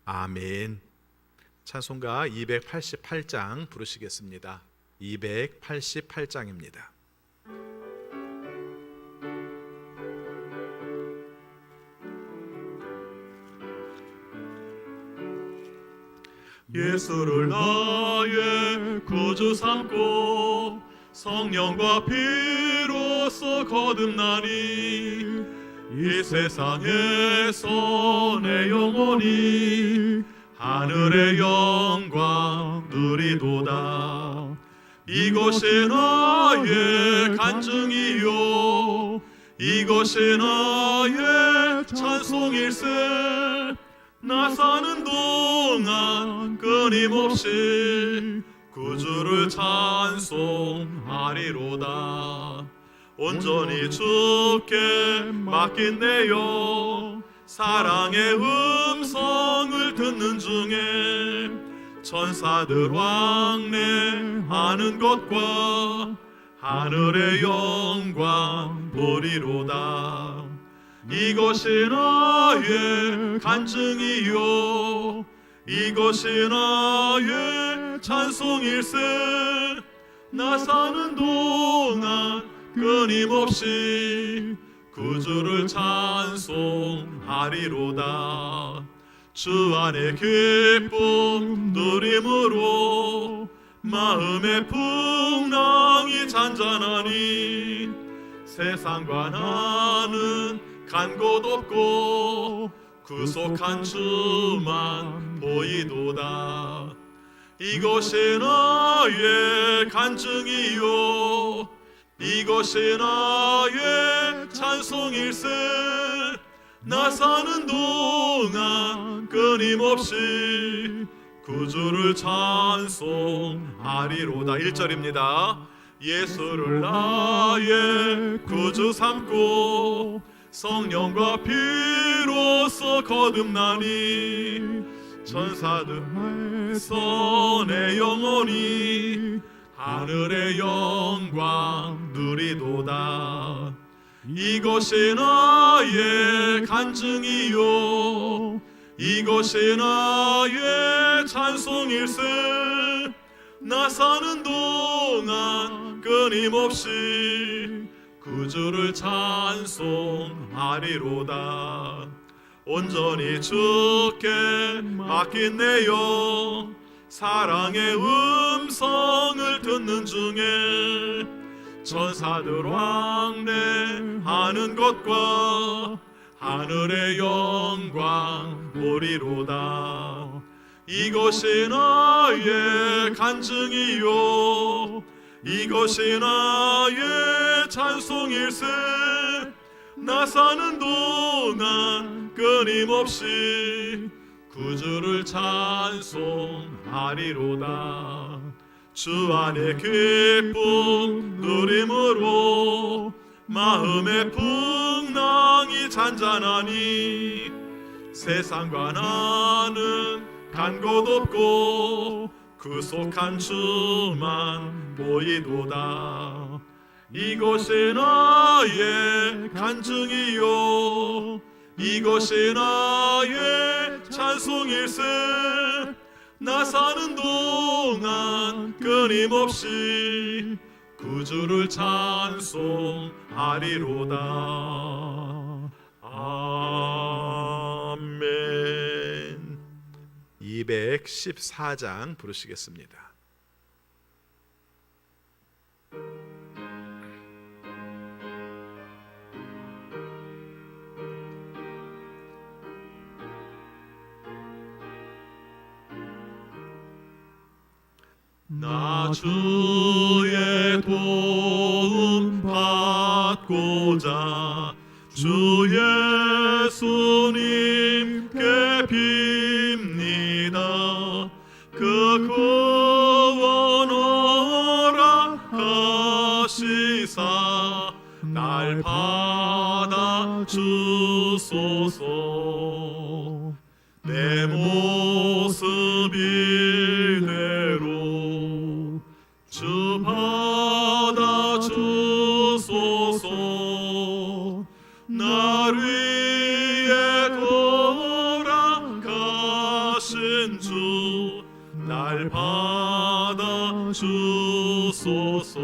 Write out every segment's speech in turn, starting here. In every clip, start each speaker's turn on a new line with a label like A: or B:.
A: 아멘. 찬송가 288장 부르시겠습니다. 288장입니다.
B: 예수를 나의 구주 삼고 성령과 피로써 거듭나니 이 세상에서 내 영혼이 하늘의 영광 누리도다. 이것이 나의 간증이요 이것이 나의 찬송일세. 나 사는 동안 끊임없이 구주를 찬송하리로다. 온전히 주께 맡긴 내요 사랑의 음성을 듣는 중에 천사들 왕래하는 것과 하늘의 영광 보리로다. 이것이 나의 간증이요 이것이 나의 찬송일세. 나 사는 동안 끊임없이 구주를 찬송하리로다. 주 안에 기쁨 누림으로 마음의 풍랑이 잔잔하니 세상과 나는 간 곳 없고 구속한 주만 보이도다. 이것이 나의 간증이요 이것이 나의 찬송일세. 나 사는 동안 끊임없이 구주를 찬송하리로다. 1절입니다. 예수를 나의 구주 삼고 성령과 피로써 거듭나니 천사들에서 내 영혼이 하늘의 영광 누리도다. 이것이 나의 간증이요 이것이 나의 찬송일세. 나 사는 동안 끊임없이 구주를 찬송하리로다. 온전히 주께 맡긴 내요 사랑의 음성을 듣는 중에 천사들 왕래하는 것과 하늘의 영광 보리로다. 이것이 나의 간증이요 이것이 나의 찬송일세. 나 사는 동안 끊임없이 구주를 찬송하리로다. 주 안에 기쁨 누림으로 마음의 풍랑이 잔잔하니 세상과 나는 간 곳 없고 구속한 주만 보이도다. 이것이 나의 간증이요 이것이 나의 찬송일세. 나 사는 동안 끊임없이 구주를 찬송하리로다. 아멘.
A: 214장 부르시겠습니다.
B: 나 주의 도움 받고자 주 예수님께 빕니다. 그 구원 허락하시사 날 받아 주소서. 내 모습 이대로 주 받아 주소서. 날 위해 돌아가신 가신 주 날 받아 주소서.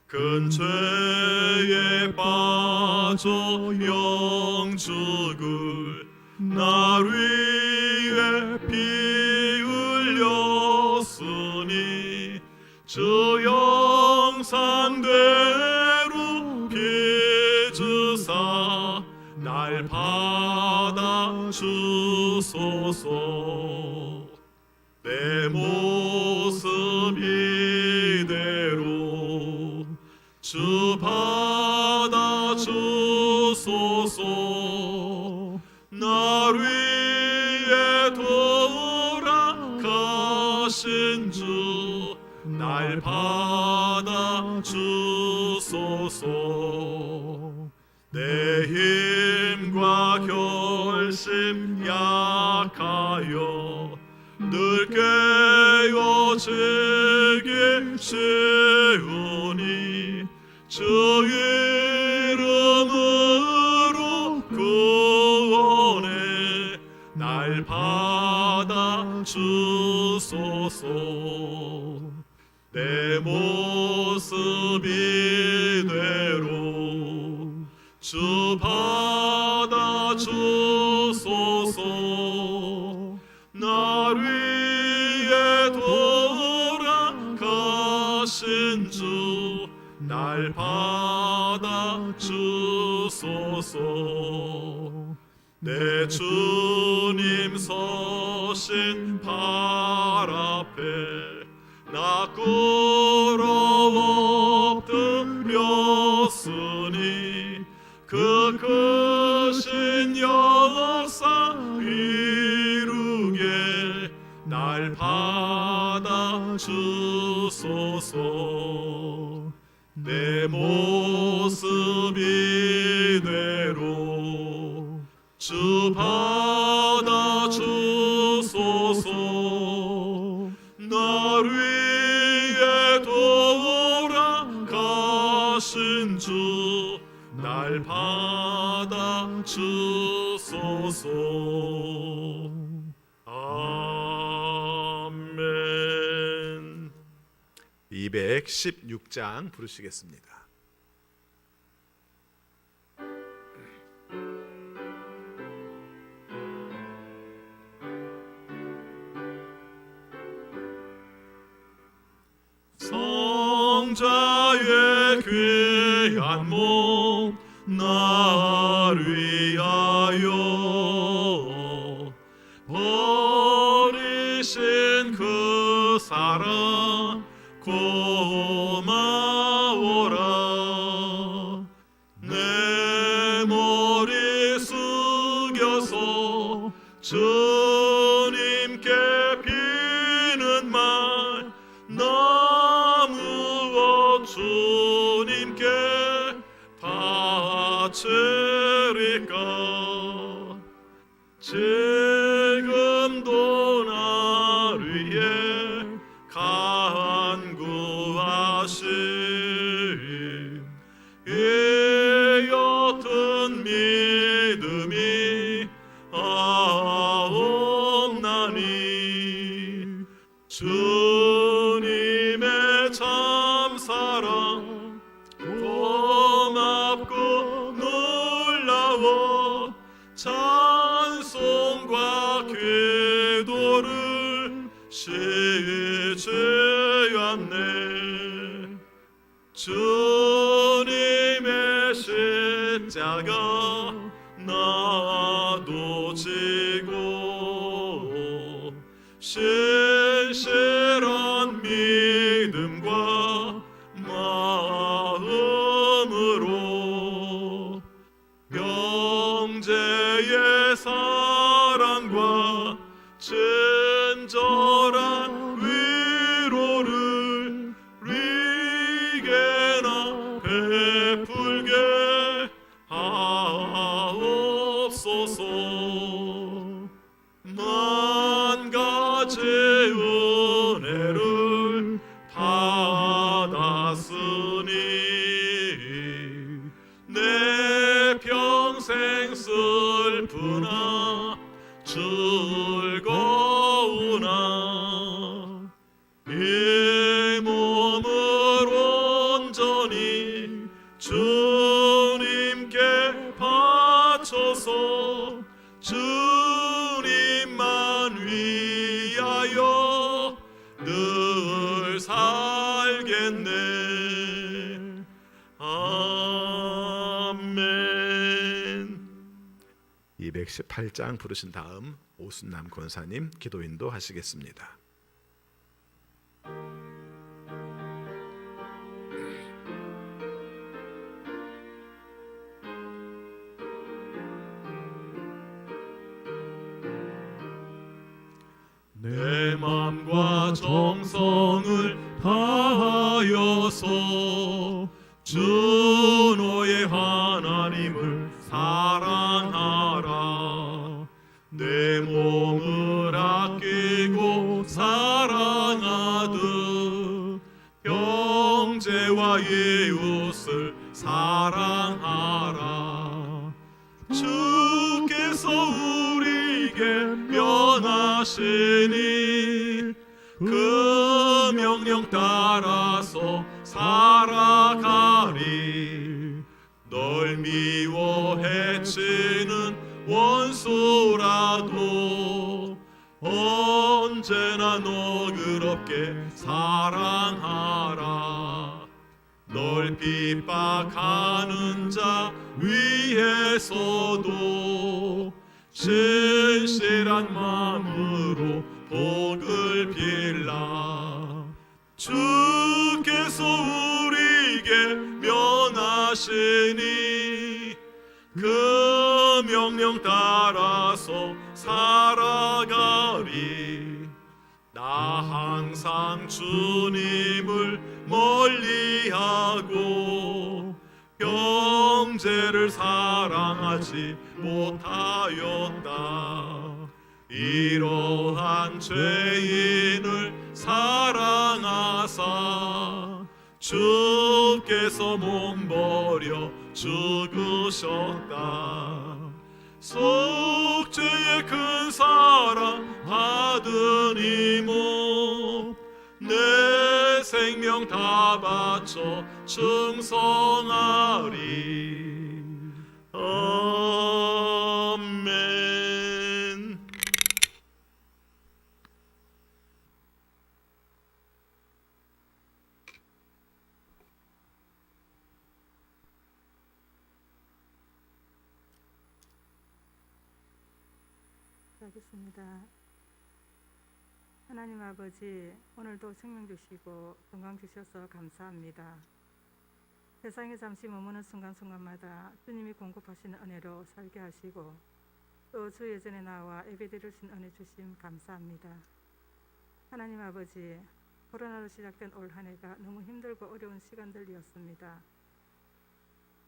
B: 큰 죄에 빠져 영 죽을 날 위해 피 흘렸으니 주 영산대로 빚으사 날 받아 주소서. 내 모습 이대로 주 받아 주소서. 날 위해 돌아가신 주 날 받아 주소서. 내 힘과 결심 약하여 늘 깨어지기 쉬우니 주 이름으로 구원해 날 받아 주소서. 내 모습 이대로 주 받아 주소서. 날 위해 돌아가신 주 날 받아 주소서. 내 주님 서신 발 앞에 나 꿇어 엎드렸으니 그 크신 역사 이루게 날 받아 주소서. 내 모습 이대로 주 받아 주소서. 날 위해 돌아가신 주 날 받아 주소서. 아멘.
A: 216장 부르시겠습니다.
B: 성자의 귀한 몸 날 위하여 버리신 그 사랑 고마워라. 내 머리 숙여서 주님께 비는 말 나무어 주님께 바치리까. 지금도 날 위해 간구하신 이 옅은 믿음이 없나니 주님의 참사랑 고맙고 놀라워 찬송과 기도를 쉬지 않네. 주님의 십자가 나도 지고 신실한 믿음과 마음으로 형제의 사랑과 친절한 위로를 리게나 베풀게 하옵소서. 만 가지 은혜를 받았으니 내 평생 슬프나 주 즐거우나 이 몸을 온전히 주님께 바쳐서 주님만 위하여 늘 살겠네. 아멘.
A: 218장 부르신 다음 오순남 권사님 기도인도 하시겠습니다.
B: 내 맘과 정성을 다하여서 주 너의 하나님을 사랑하라. 내 몸을 아끼고 사랑하듯 형제와 이웃을 사랑하라. 주께서 우리에게 면하시니 그 명령 따라서 살아가리. 널 미워 해치는 원수라도 언제나 너그럽게 사랑하라. 널 핍박하는 자 위에서도 신실한 마음으로 복을 빌라. 주께서 우리에게 면하시니 그 명령 따라서 살아가리. 나 항상 주님을 멀리하고 형제를 사랑하지 못하였다. 이러한 죄인을 사랑하사 주께서 몸버려 죽으셨다. 속죄의 큰 사랑 받은 이모 내 생명 다 바쳐 충성하리. 아멘.
C: 하겠습니다. 하나님 아버지, 오늘도 생명 주시고 건강 주셔서 감사합니다. 세상에 잠시 머무는 순간순간마다 주님이 공급하시는 은혜로 살게 하시고 또 주 예전에 나와 예배드리신 은혜 주심 감사합니다. 하나님 아버지, 코로나로 시작된 올 한 해가 너무 힘들고 어려운 시간들이었습니다.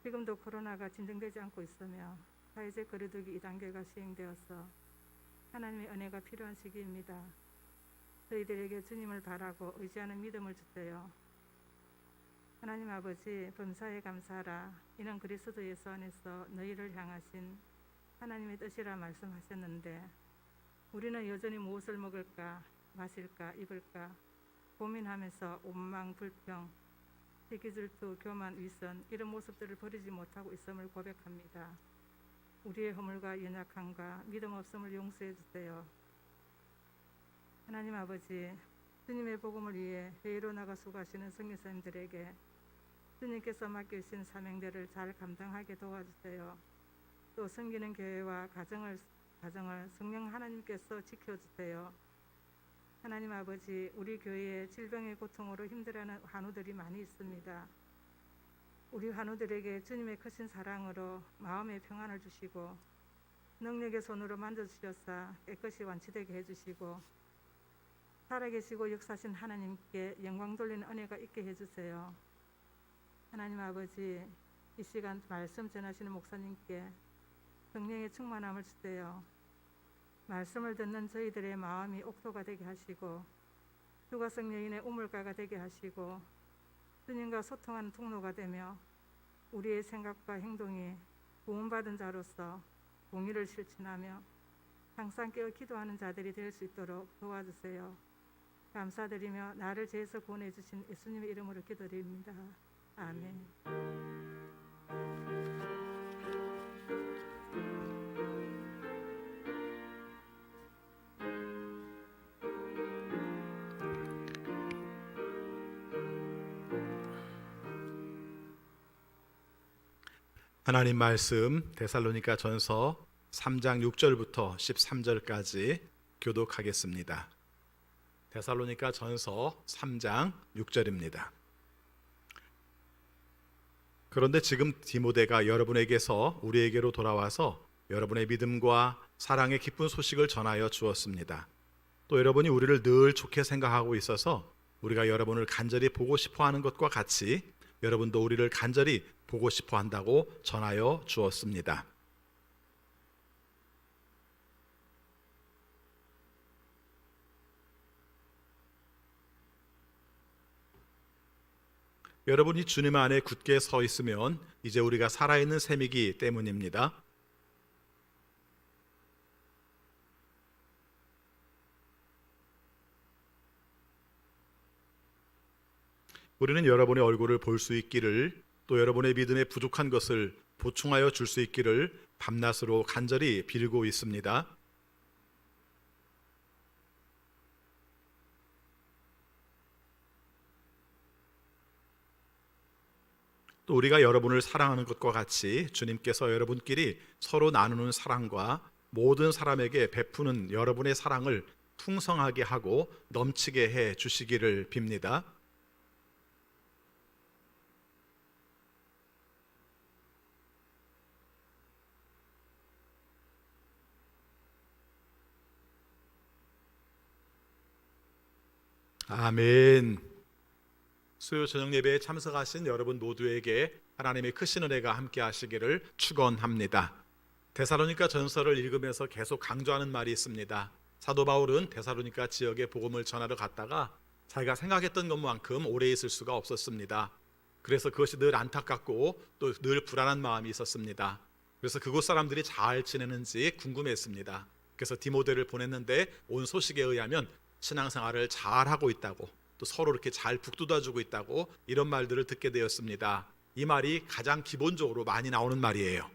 C: 지금도 코로나가 진정되지 않고 있으며 사회적 거리두기 2단계가 시행되어서 하나님의 은혜가 필요한 시기입니다. 저희들에게 주님을 바라고 의지하는 믿음을 주세요. 하나님 아버지, 범사에 감사하라. 이는 그리스도 예수 안에서 너희를 향하신 하나님의 뜻이라 말씀하셨는데 우리는 여전히 무엇을 먹을까, 마실까, 입을까 고민하면서 원망, 불평, 시기질투, 교만, 위선 이런 모습들을 버리지 못하고 있음을 고백합니다. 우리의 허물과 연약함과 믿음 없음을 용서해 주세요. 하나님 아버지, 주님의 복음을 위해 회의로 나가 수고하시는 선교사님들에게 주님께서 맡기신 사명대를 잘 감당하게 도와주세요. 또 섬기는 교회와 가정을 성령 하나님께서 지켜주세요. 하나님 아버지, 우리 교회에 질병의 고통으로 힘들어하는 환우들이 많이 있습니다. 우리 환우들에게 주님의 크신 사랑으로 마음의 평안을 주시고 능력의 손으로 만져주셔서 깨끗이 완치되게 해주시고 살아계시고 역사하신 하나님께 영광 돌리는 은혜가 있게 해주세요. 하나님 아버지, 이 시간 말씀 전하시는 목사님께 성령의 충만함을 주세요. 말씀을 듣는 저희들의 마음이 옥토가 되게 하시고 주가성 여인의 우물가가 되게 하시고 주님과 소통하는 통로가 되며 우리의 생각과 행동이 구원받은 자로서 공의를 실천하며 항상 깨어 기도하는 자들이 될 수 있도록 도와주세요. 감사드리며 나를 죄에서 구원해 주신 예수님의 이름으로 기도드립니다. 아멘.
A: 하나님 말씀 데살로니가 전서 3장 6절부터 13절까지 교독하겠습니다. 데살로니가 전서 3장 6절입니다. 그런데 지금 디모데가 여러분에게서 우리에게로 돌아와서 여러분의 믿음과 사랑의 기쁜 소식을 전하여 주었습니다. 또 여러분이 우리를 늘 좋게 생각하고 있어서 우리가 여러분을 간절히 보고 싶어 하는 것과 같이 여러분도 우리를 간절히 보고 싶어 한다고 전하여 주었습니다. 여러분이 주님 안에 굳게 서 있으면 이제 우리가 살아있는 셈이기 때문입니다. 우리는 여러분의 얼굴을 볼 수 있기를, 또 여러분의 믿음에 부족한 것을 보충하여 줄 수 있기를 밤낮으로 간절히 빌고 있습니다. 또 우리가 여러분을 사랑하는 것과 같이 주님께서 여러분끼리 서로 나누는 사랑과 모든 사람에게 베푸는 여러분의 사랑을 풍성하게 하고 넘치게 해 주시기를 빕니다. 아멘. 수요 저녁 예배에 참석하신 여러분 모두에게 하나님의 크신 은혜가 함께 하시기를 축원합니다. 데살로니가 전서를 읽으면서 계속 강조하는 말이 있습니다. 사도 바울은 데살로니가 지역에 복음을 전하러 갔다가 자기가 생각했던 것만큼 오래 있을 수가 없었습니다. 그래서 그것이 늘 안타깝고 또 늘 불안한 마음이 있었습니다. 그래서 그곳 사람들이 잘 지내는지 궁금했습니다. 그래서 디모데를 보냈는데 온 소식에 의하면 신앙생활을 잘 하고 있다고, 또 서로 이렇게 잘 북돋아주고 있다고, 이런 말들을 듣게 되었습니다. 이 말이 가장 기본적으로 많이 나오는 말이에요.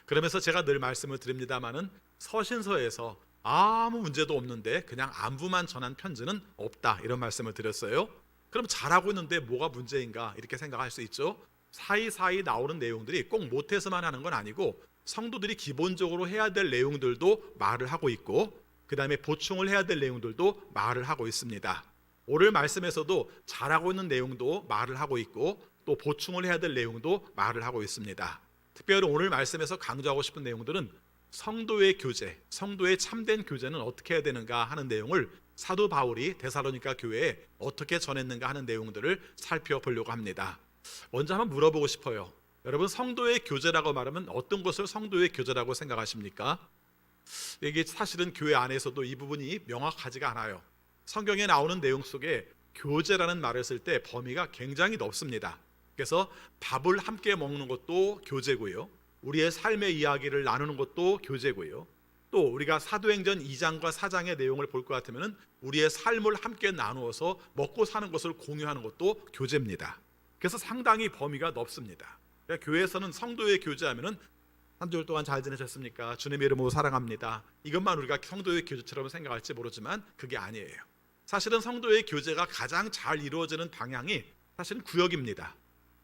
A: 그러면서 제가 늘 말씀을 드립니다마는 서신서에서 아무 문제도 없는데 그냥 안부만 전한 편지는 없다, 이런 말씀을 드렸어요. 그럼 잘하고 있는데 뭐가 문제인가 이렇게 생각할 수 있죠. 사이사이 나오는 내용들이 꼭 못해서만 하는 건 아니고 성도들이 기본적으로 해야 될 내용들도 말을 하고 있고, 그 다음에 보충을 해야 될 내용들도 말을 하고 있습니다. 오늘 말씀에서도 잘하고 있는 내용도 말을 하고 있고, 또 보충을 해야 될 내용도 말을 하고 있습니다. 특별히 오늘 말씀에서 강조하고 싶은 내용들은 성도의 교제, 성도의 참된 교제는 어떻게 해야 되는가 하는 내용을 사도 바울이 데살로니가 교회에 어떻게 전했는가 하는 내용들을 살펴보려고 합니다. 먼저 한번 물어보고 싶어요. 여러분, 성도의 교제라고 말하면 어떤 것을 성도의 교제라고 생각하십니까? 이게 사실은 교회 안에서도 이 부분이 명확하지가 않아요. 성경에 나오는 내용 속에 교제라는 말을 쓸 때 범위가 굉장히 넓습니다. 그래서 밥을 함께 먹는 것도 교제고요, 우리의 삶의 이야기를 나누는 것도 교제고요, 또 우리가 사도행전 2장과 4장의 내용을 볼 것 같으면 우리의 삶을 함께 나누어서 먹고 사는 것을 공유하는 것도 교제입니다. 그래서 상당히 범위가 넓습니다. 그러니까 교회에서는 성도의 교제하면은 한 주일 동안 잘 지내셨습니까? 주님의 이름으로 사랑합니다. 이것만 우리가 성도의 교제처럼 생각할지 모르지만 그게 아니에요. 사실은 성도의 교제가 가장 잘 이루어지는 방향이 사실은 구역입니다.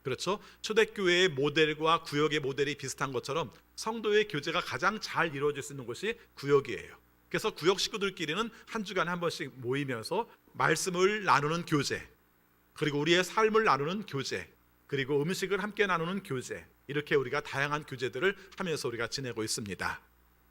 A: 그렇죠? 초대교회의 모델과 구역의 모델이 비슷한 것처럼 성도의 교제가 가장 잘 이루어질 수 있는 곳이 구역이에요. 그래서 구역 식구들끼리는 한 주간에 한 번씩 모이면서 말씀을 나누는 교제, 그리고 우리의 삶을 나누는 교제, 그리고 음식을 함께 나누는 교제, 이렇게 우리가 다양한 교제들을 하면서 우리가 지내고 있습니다.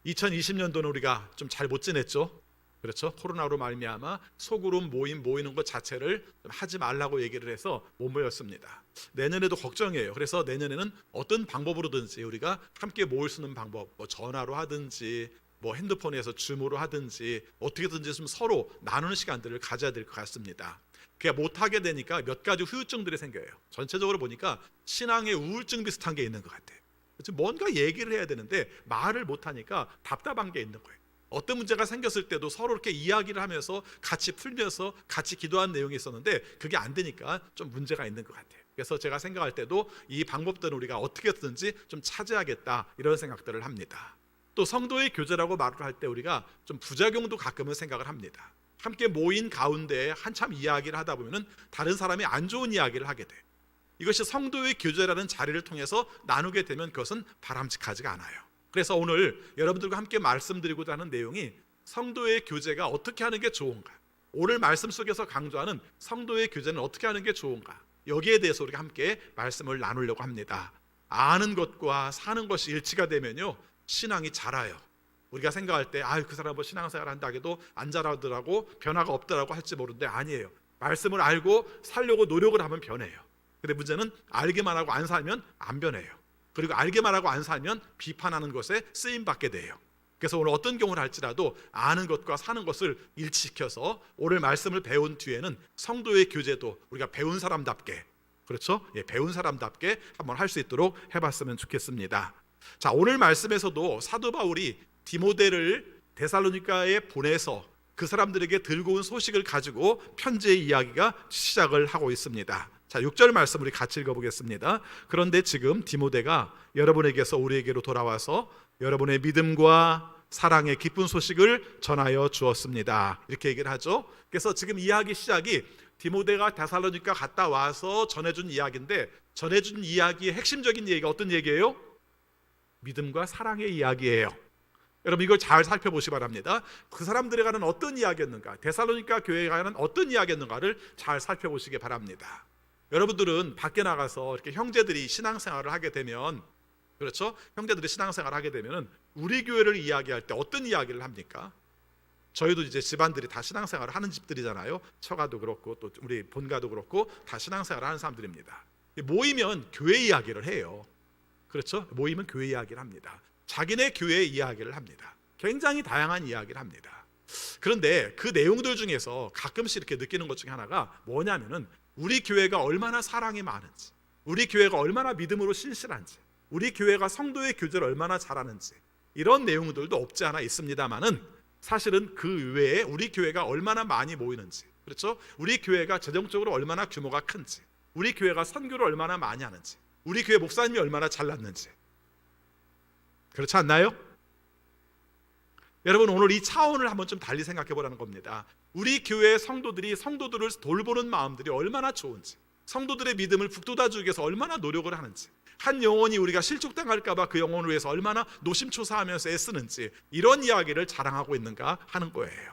A: 2020년도는 우리가 좀 잘 못 지냈죠. 그렇죠? 코로나로 말미암아 소그룹 모이는 것 자체를 좀 하지 말라고 얘기를 해서 못 모였습니다. 내년에도 걱정이에요. 그래서 내년에는 어떤 방법으로든지 우리가 함께 모일 수 있는 방법, 뭐 전화로 하든지 뭐 핸드폰에서 줌으로 하든지 어떻게든지 좀 서로 나누는 시간들을 가져야 될 것 같습니다. 그게 못하게 되니까 몇 가지 후유증들이 생겨요. 전체적으로 보니까 신앙의 우울증 비슷한 게 있는 것 같아요. 뭔가 얘기를 해야 되는데 말을 못하니까 답답한 게 있는 거예요. 어떤 문제가 생겼을 때도 서로 이렇게 이야기를 하면서 같이 풀면서 같이 기도한 내용이 있었는데 그게 안 되니까 좀 문제가 있는 것 같아요. 그래서 제가 생각할 때도 이 방법들은 우리가 어떻게든지 좀 찾아야겠다 이런 생각들을 합니다. 또 성도의 교제라고 말을 할 때 우리가 좀 부작용도 가끔은 생각을 합니다. 함께 모인 가운데 한참 이야기를 하다 보면은 다른 사람이 안 좋은 이야기를 하게 돼요. 이것이 성도의 교제라는 자리를 통해서 나누게 되면 그것은 바람직하지가 않아요. 그래서 오늘 여러분들과 함께 말씀드리고자 하는 내용이 성도의 교제가 어떻게 하는 게 좋은가, 오늘 말씀 속에서 강조하는 성도의 교제는 어떻게 하는 게 좋은가, 여기에 대해서 우리가 함께 말씀을 나누려고 합니다. 아는 것과 사는 것이 일치가 되면요 신앙이 자라요. 우리가 생각할 때 그 사람 뭐 신앙생활 한다 해도 안 자라더라고, 변화가 없더라고 할지 모르는데 아니에요. 말씀을 알고 살려고 노력을 하면 변해요. 근데 문제는 알기만 하고 안 살면 안 변해요. 그리고 알기만 하고 안 살면 비판하는 것에 쓰임받게 돼요. 그래서 오늘 어떤 경우를 할지라도 아는 것과 사는 것을 일치시켜서 오늘 말씀을 배운 뒤에는 성도의 교제도 우리가 배운 사람답게, 그렇죠? 배운 사람답게 한번 할 수 있도록 해봤으면 좋겠습니다. 자, 오늘 말씀에서도 사도 바울이 디모데를 데살로니가에 보내서 그 사람들에게 들고 온 소식을 가지고 편지의 이야기가 시작을 하고 있습니다. 자, 6절 말씀 우리 같이 읽어보겠습니다. 그런데 지금 디모데가 여러분에게서 우리에게로 돌아와서 여러분의 믿음과 사랑의 기쁜 소식을 전하여 주었습니다. 이렇게 얘기를 하죠. 그래서 지금 이야기 시작이 디모데가 데살로니가 갔다 와서 전해준 이야기인데, 전해준 이야기의 핵심적인 얘기가 어떤 얘기예요? 믿음과 사랑의 이야기예요. 여러분 이걸 잘 살펴보시기 바랍니다. 그 사람들에 관한 어떤 이야기였는가, 데살로니가 교회에 관한 어떤 이야기였는가를 잘 살펴보시기 바랍니다. 여러분들은 밖에 나가서 이렇게 형제들이 신앙생활을 하게 되면, 그렇죠? 형제들이 신앙생활을 하게 되면은 우리 교회를 이야기할 때 어떤 이야기를 합니까? 저희도 이제 집안들이 다 신앙생활을 하는 집들이잖아요. 처가도 그렇고 또 우리 본가도 그렇고 다 신앙생활을 하는 사람들입니다. 모이면 교회 이야기를 해요. 그렇죠? 모이면 교회 이야기를 합니다. 자기네 교회 이야기를 합니다. 굉장히 다양한 이야기를 합니다. 그런데 그 내용들 중에서 가끔씩 이렇게 느끼는 것 중에 하나가 뭐냐면은 우리 교회가 얼마나 사랑이 많은지, 우리 교회가 얼마나 믿음으로 신실한지, 우리 교회가 성도의 교제를 얼마나 잘하는지, 이런 내용들도 없지 않아 있습니다만은 사실은 그 외에 우리 교회가 얼마나 많이 모이는지, 그렇죠? 우리 교회가 재정적으로 얼마나 규모가 큰지, 우리 교회가 선교를 얼마나 많이 하는지, 우리 교회 목사님이 얼마나 잘났는지, 그렇지 않나요? 여러분 오늘 이 차원을 한번 좀 달리 생각해 보라는 겁니다. 우리 교회 성도들이 성도들을 돌보는 마음들이 얼마나 좋은지, 성도들의 믿음을 북돋아주기 위해서 얼마나 노력을 하는지, 한 영혼이 우리가 실족당할까 봐 그 영혼을 위해서 얼마나 노심초사하면서 애쓰는지, 이런 이야기를 자랑하고 있는가 하는 거예요.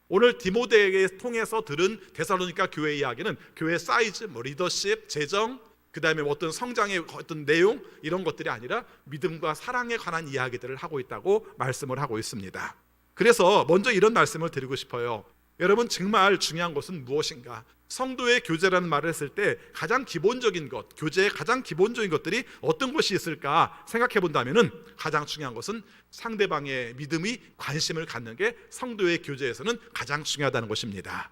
A: 오늘 디모데에게 통해서 들은 데살로니가 교회 이야기는 교회 사이즈, 리더십, 재정, 그 다음에 어떤 성장의 어떤 내용, 이런 것들이 아니라 믿음과 사랑에 관한 이야기들을 하고 있다고 말씀을 하고 있습니다. 그래서 먼저 이런 말씀을 드리고 싶어요. 여러분 정말 중요한 것은 무엇인가? 성도의 교제라는 말을 했을 때 가장 기본적인 것, 교제의 가장 기본적인 것들이 어떤 것이 있을까 생각해 본다면은 가장 중요한 것은 상대방의 믿음이 관심을 갖는 게 성도의 교제에서는 가장 중요하다는 것입니다.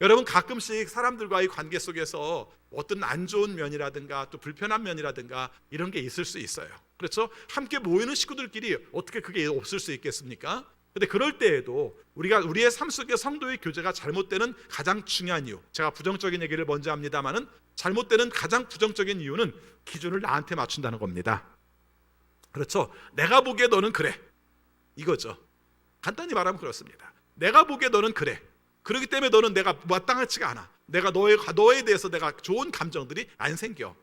A: 여러분 가끔씩 사람들과의 관계 속에서 어떤 안 좋은 면이라든가 또 불편한 면이라든가 이런 게 있을 수 있어요. 그렇죠? 함께 모이는 식구들끼리 어떻게 그게 없을 수 있겠습니까? 근데 그럴 때에도 우리가 우리의 삶 속에 성도의 교제가 잘못되는 가장 중요한 이유, 제가 부정적인 얘기를 먼저 합니다만은 잘못되는 가장 부정적인 이유는 기준을 나한테 맞춘다는 겁니다. 그렇죠? 내가 보기에 너는 그래, 이거죠. 간단히 말하면 그렇습니다. 내가 보기에 너는 그래, 그렇기 때문에 너는 내가 마땅하지가 않아, 내가 너에 대해서 내가 좋은 감정들이 안 생겨,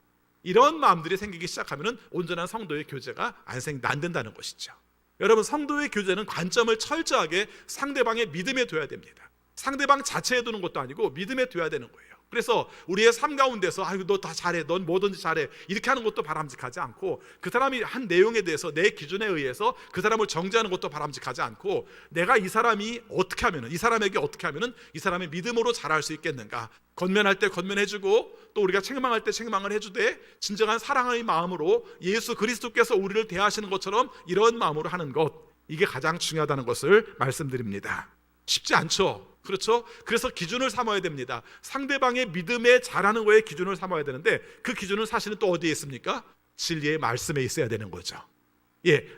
A: 이런 마음들이 생기기 시작하면 온전한 성도의 교제가 안 된다는 것이죠. 여러분 성도의 교제는 관점을 철저하게 상대방의 믿음에 둬야 됩니다. 상대방 자체에 두는 것도 아니고 믿음에 둬야 되는 거예요. 그래서 우리의 삶 가운데서 너 다 잘해, 넌 뭐든지 잘해, 이렇게 하는 것도 바람직하지 않고, 그 사람이 한 내용에 대해서 내 기준에 의해서 그 사람을 정죄하는 것도 바람직하지 않고, 내가 이 사람이 어떻게 하면은, 이 사람에게 어떻게 하면은 이 사람의 믿음으로 자랄 수 있겠는가, 권면할 때 권면해주고 또 우리가 책망할 때 책망을 해주되 진정한 사랑의 마음으로 예수 그리스도께서 우리를 대하시는 것처럼 이런 마음으로 하는 것, 이게 가장 중요하다는 것을 말씀드립니다. 쉽지 않죠? 그렇죠? 그래서 기준을 삼아야 됩니다. 상대방의 믿음에 잘하는 거에 기준을 삼아야 되는데 그 기준은 사실은 또 어디에 있습니까? 진리의 말씀에 있어야 되는 거죠.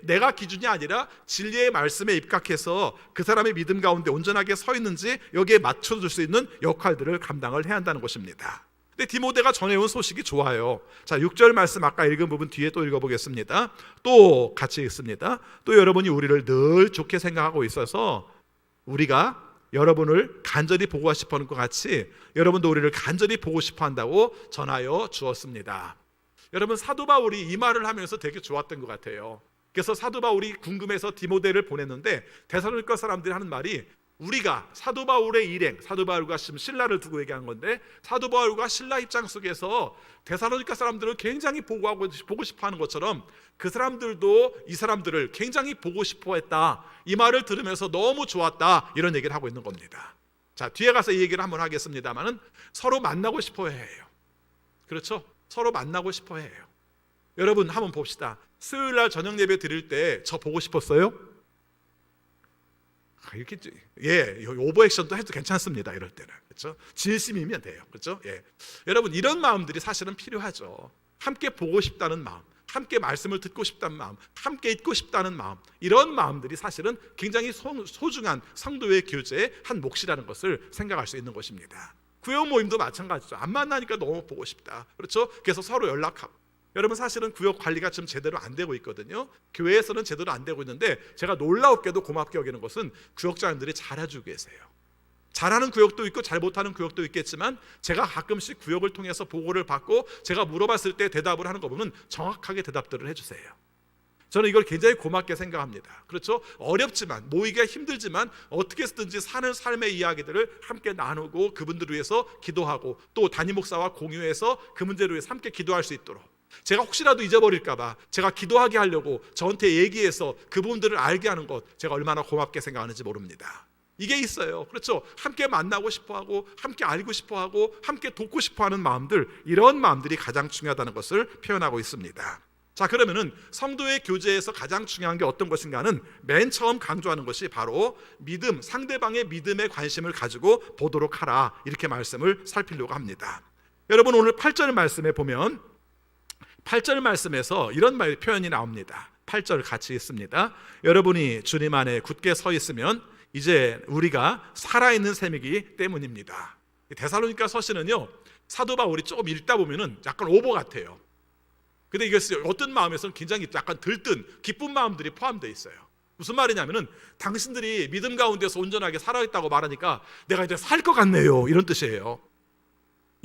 A: 내가 기준이 아니라 진리의 말씀에 입각해서 그 사람의 믿음 가운데 온전하게 서 있는지 여기에 맞춰줄 수 있는 역할들을 감당을 해야 한다는 것입니다. 근데 디모데가 전해온 소식이 좋아요. 자, 6절 말씀 아까 읽은 부분 뒤에 또 읽어보겠습니다. 또 같이 읽습니다. 또 여러분이 우리를 늘 좋게 생각하고 있어서 우리가 여러분을 간절히 보고 싶어하는 것 같이 여러분도 우리를 간절히 보고 싶어 한다고 전하여 주었습니다. 여러분, 사도 바울이 이 말을 하면서 되게 좋았던 것 같아요. 그래서 사도 바울이 궁금해서 디모데를 보냈는데 데살로니가 사람들이 하는 말이, 우리가 사도 바울의 일행, 사도 바울과 지금 신라를 두고 얘기한 건데, 사도 바울과 신라 입장 속에서 데살로니가 사람들을 굉장히 보고 싶어하는 것처럼 그 사람들도 이 사람들을 굉장히 보고 싶어했다, 이 말을 들으면서 너무 좋았다, 이런 얘기를 하고 있는 겁니다. 자, 뒤에 가서 이 얘기를 한번 하겠습니다만은 서로 만나고 싶어해요. 그렇죠? 서로 만나고 싶어해요. 여러분, 한번 봅시다. 수요일날 저녁 예배 드릴 때 저 보고 싶었어요? 이렇게 오버액션도 해도 괜찮습니다. 이럴 때는, 그렇죠? 진심이면 돼요, 그렇죠? 여러분, 이런 마음들이 사실은 필요하죠. 함께 보고 싶다는 마음, 함께 말씀을 듣고 싶다는 마음, 함께 있고 싶다는 마음, 이런 마음들이 사실은 굉장히 소중한 성도의 교제의 한 몫이라는 것을 생각할 수 있는 것입니다. 구역 모임도 마찬가지죠. 안 만나니까 너무 보고 싶다, 그렇죠? 그래서 서로 연락하고. 여러분, 사실은 구역 관리가 지금 제대로 안 되고 있거든요. 교회에서는 제대로 안 되고 있는데 제가 놀랍게도 고맙게 여기는 것은 구역장님들이 잘해주고 계세요. 잘하는 구역도 있고 잘 못하는 구역도 있겠지만 제가 가끔씩 구역을 통해서 보고를 받고 제가 물어봤을 때 대답을 하는 거 보면 정확하게 대답들을 해주세요. 저는 이걸 굉장히 고맙게 생각합니다. 그렇죠? 어렵지만, 모이기가 힘들지만 어떻게 해서든지 사는 삶의 이야기들을 함께 나누고 그분들을 위해서 기도하고 또 담임 목사와 공유해서 그 문제를 위해서 함께 기도할 수 있도록, 제가 혹시라도 잊어버릴까 봐 제가 기도하게 하려고 저한테 얘기해서 그 부분들을 알게 하는 것, 제가 얼마나 고맙게 생각하는지 모릅니다. 이게 있어요. 그렇죠? 함께 만나고 싶어하고 함께 알고 싶어하고 함께 돕고 싶어하는 마음들, 이런 마음들이 가장 중요하다는 것을 표현하고 있습니다. 자, 그러면은 성도의 교제에서 가장 중요한 게 어떤 것인가는 맨 처음 강조하는 것이 바로 믿음, 상대방의 믿음에 관심을 가지고 보도록 하라, 이렇게 말씀을 살피려고 합니다. 여러분, 오늘 8절 말씀에 보면 8절 말씀에서 이런 표현이 나옵니다. 8절 같이 읽습니다. 여러분이 주님 안에 굳게 서 있으면 이제 우리가 살아있는 셈이기 때문입니다. 데살로니가 서신은요, 사도 바울이 조금 읽다 보면은 약간 오버 같아요. 근데 이것이 어떤 마음에서는 굉장히 약간 들뜬 기쁜 마음들이 포함되어 있어요. 무슨 말이냐면은 당신들이 믿음 가운데서 온전하게 살아있다고 말하니까 내가 이제 살 것 같네요, 이런 뜻이에요.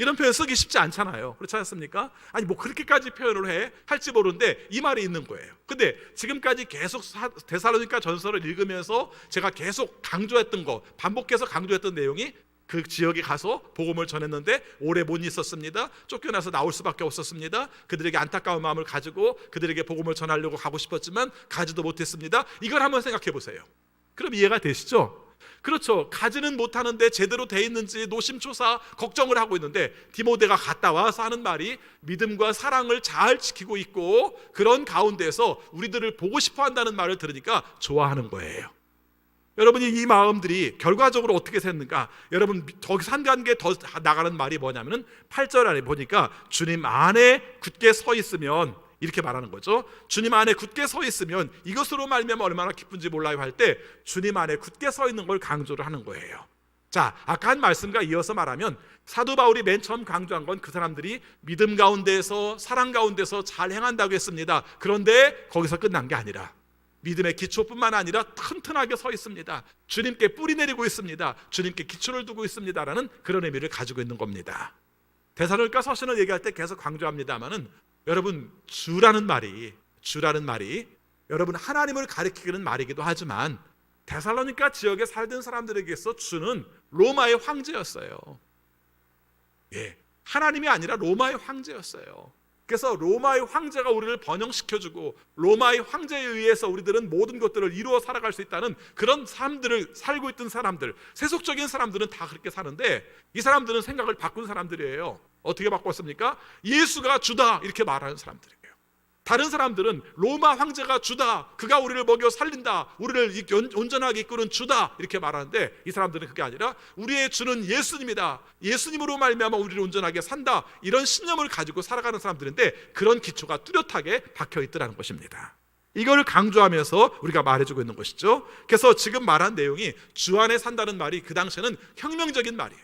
A: 이런 표현 쓰기 쉽지 않잖아요. 그렇지 않습니까? 아니, 뭐 그렇게까지 표현을 할지 모르는데 이 말이 있는 거예요. 근데 지금까지 계속 데살로니가 전서를 읽으면서 제가 계속 강조했던 거, 반복해서 강조했던 내용이 그 지역에 가서 복음을 전했는데 오래 못 있었습니다. 쫓겨나서 나올 수밖에 없었습니다. 그들에게 안타까운 마음을 가지고 그들에게 복음을 전하려고 가고 싶었지만 가지도 못했습니다. 이걸 한번 생각해 보세요. 그럼 이해가 되시죠? 그렇죠. 가지는 못하는데 제대로 돼 있는지 노심초사 걱정을 하고 있는데 디모데가 갔다 와서 하는 말이 믿음과 사랑을 잘 지키고 있고 그런 가운데서 우리들을 보고 싶어 한다는 말을 들으니까 좋아하는 거예요. 여러분이 이 마음들이 결과적으로 어떻게 됐는가? 여러분, 거기서 한 단계 더 나가는 말이 뭐냐면은 8절 안에 보니까 주님 안에 굳게 서 있으면, 이렇게 말하는 거죠. 주님 안에 굳게 서 있으면 이것으로 말미암아 얼마나 기쁜지 몰라요 할 때 주님 안에 굳게 서 있는 걸 강조를 하는 거예요. 자, 아까 한 말씀과 이어서 말하면 사도 바울이 맨 처음 강조한 건 그 사람들이 믿음 가운데서 사랑 가운데서 잘 행한다고 했습니다. 그런데 거기서 끝난 게 아니라 믿음의 기초뿐만 아니라 튼튼하게 서 있습니다. 주님께 뿌리 내리고 있습니다. 주님께 기초를 두고 있습니다라는 그런 의미를 가지고 있는 겁니다. 데살로니가 서신을 얘기할 때 계속 강조합니다만은 여러분, 주라는 말이 여러분 하나님을 가리키는 말이기도 하지만 데살로니가 지역에 살던 사람들에게서 주는 로마의 황제였어요. 하나님이 아니라 로마의 황제였어요. 그래서 로마의 황제가 우리를 번영시켜주고 로마의 황제에 의해서 우리들은 모든 것들을 이루어 살아갈 수 있다는 그런 삶들을 살고 있던 사람들, 세속적인 사람들은 다 그렇게 사는데 이 사람들은 생각을 바꾼 사람들이에요. 어떻게 바꿨습니까? 예수가 주다, 이렇게 말하는 사람들이에요. 다른 사람들은 로마 황제가 주다, 그가 우리를 먹여 살린다, 우리를 온전하게 이끄는 주다, 이렇게 말하는데 이 사람들은 그게 아니라 우리의 주는 예수님이다, 예수님으로 말미암아 우리를 온전하게 산다, 이런 신념을 가지고 살아가는 사람들인데 그런 기초가 뚜렷하게 박혀 있더라는 것입니다. 이걸 강조하면서 우리가 말해주고 있는 것이죠. 그래서 지금 말한 내용이 주 안에 산다는 말이 그 당시에는 혁명적인 말이에요.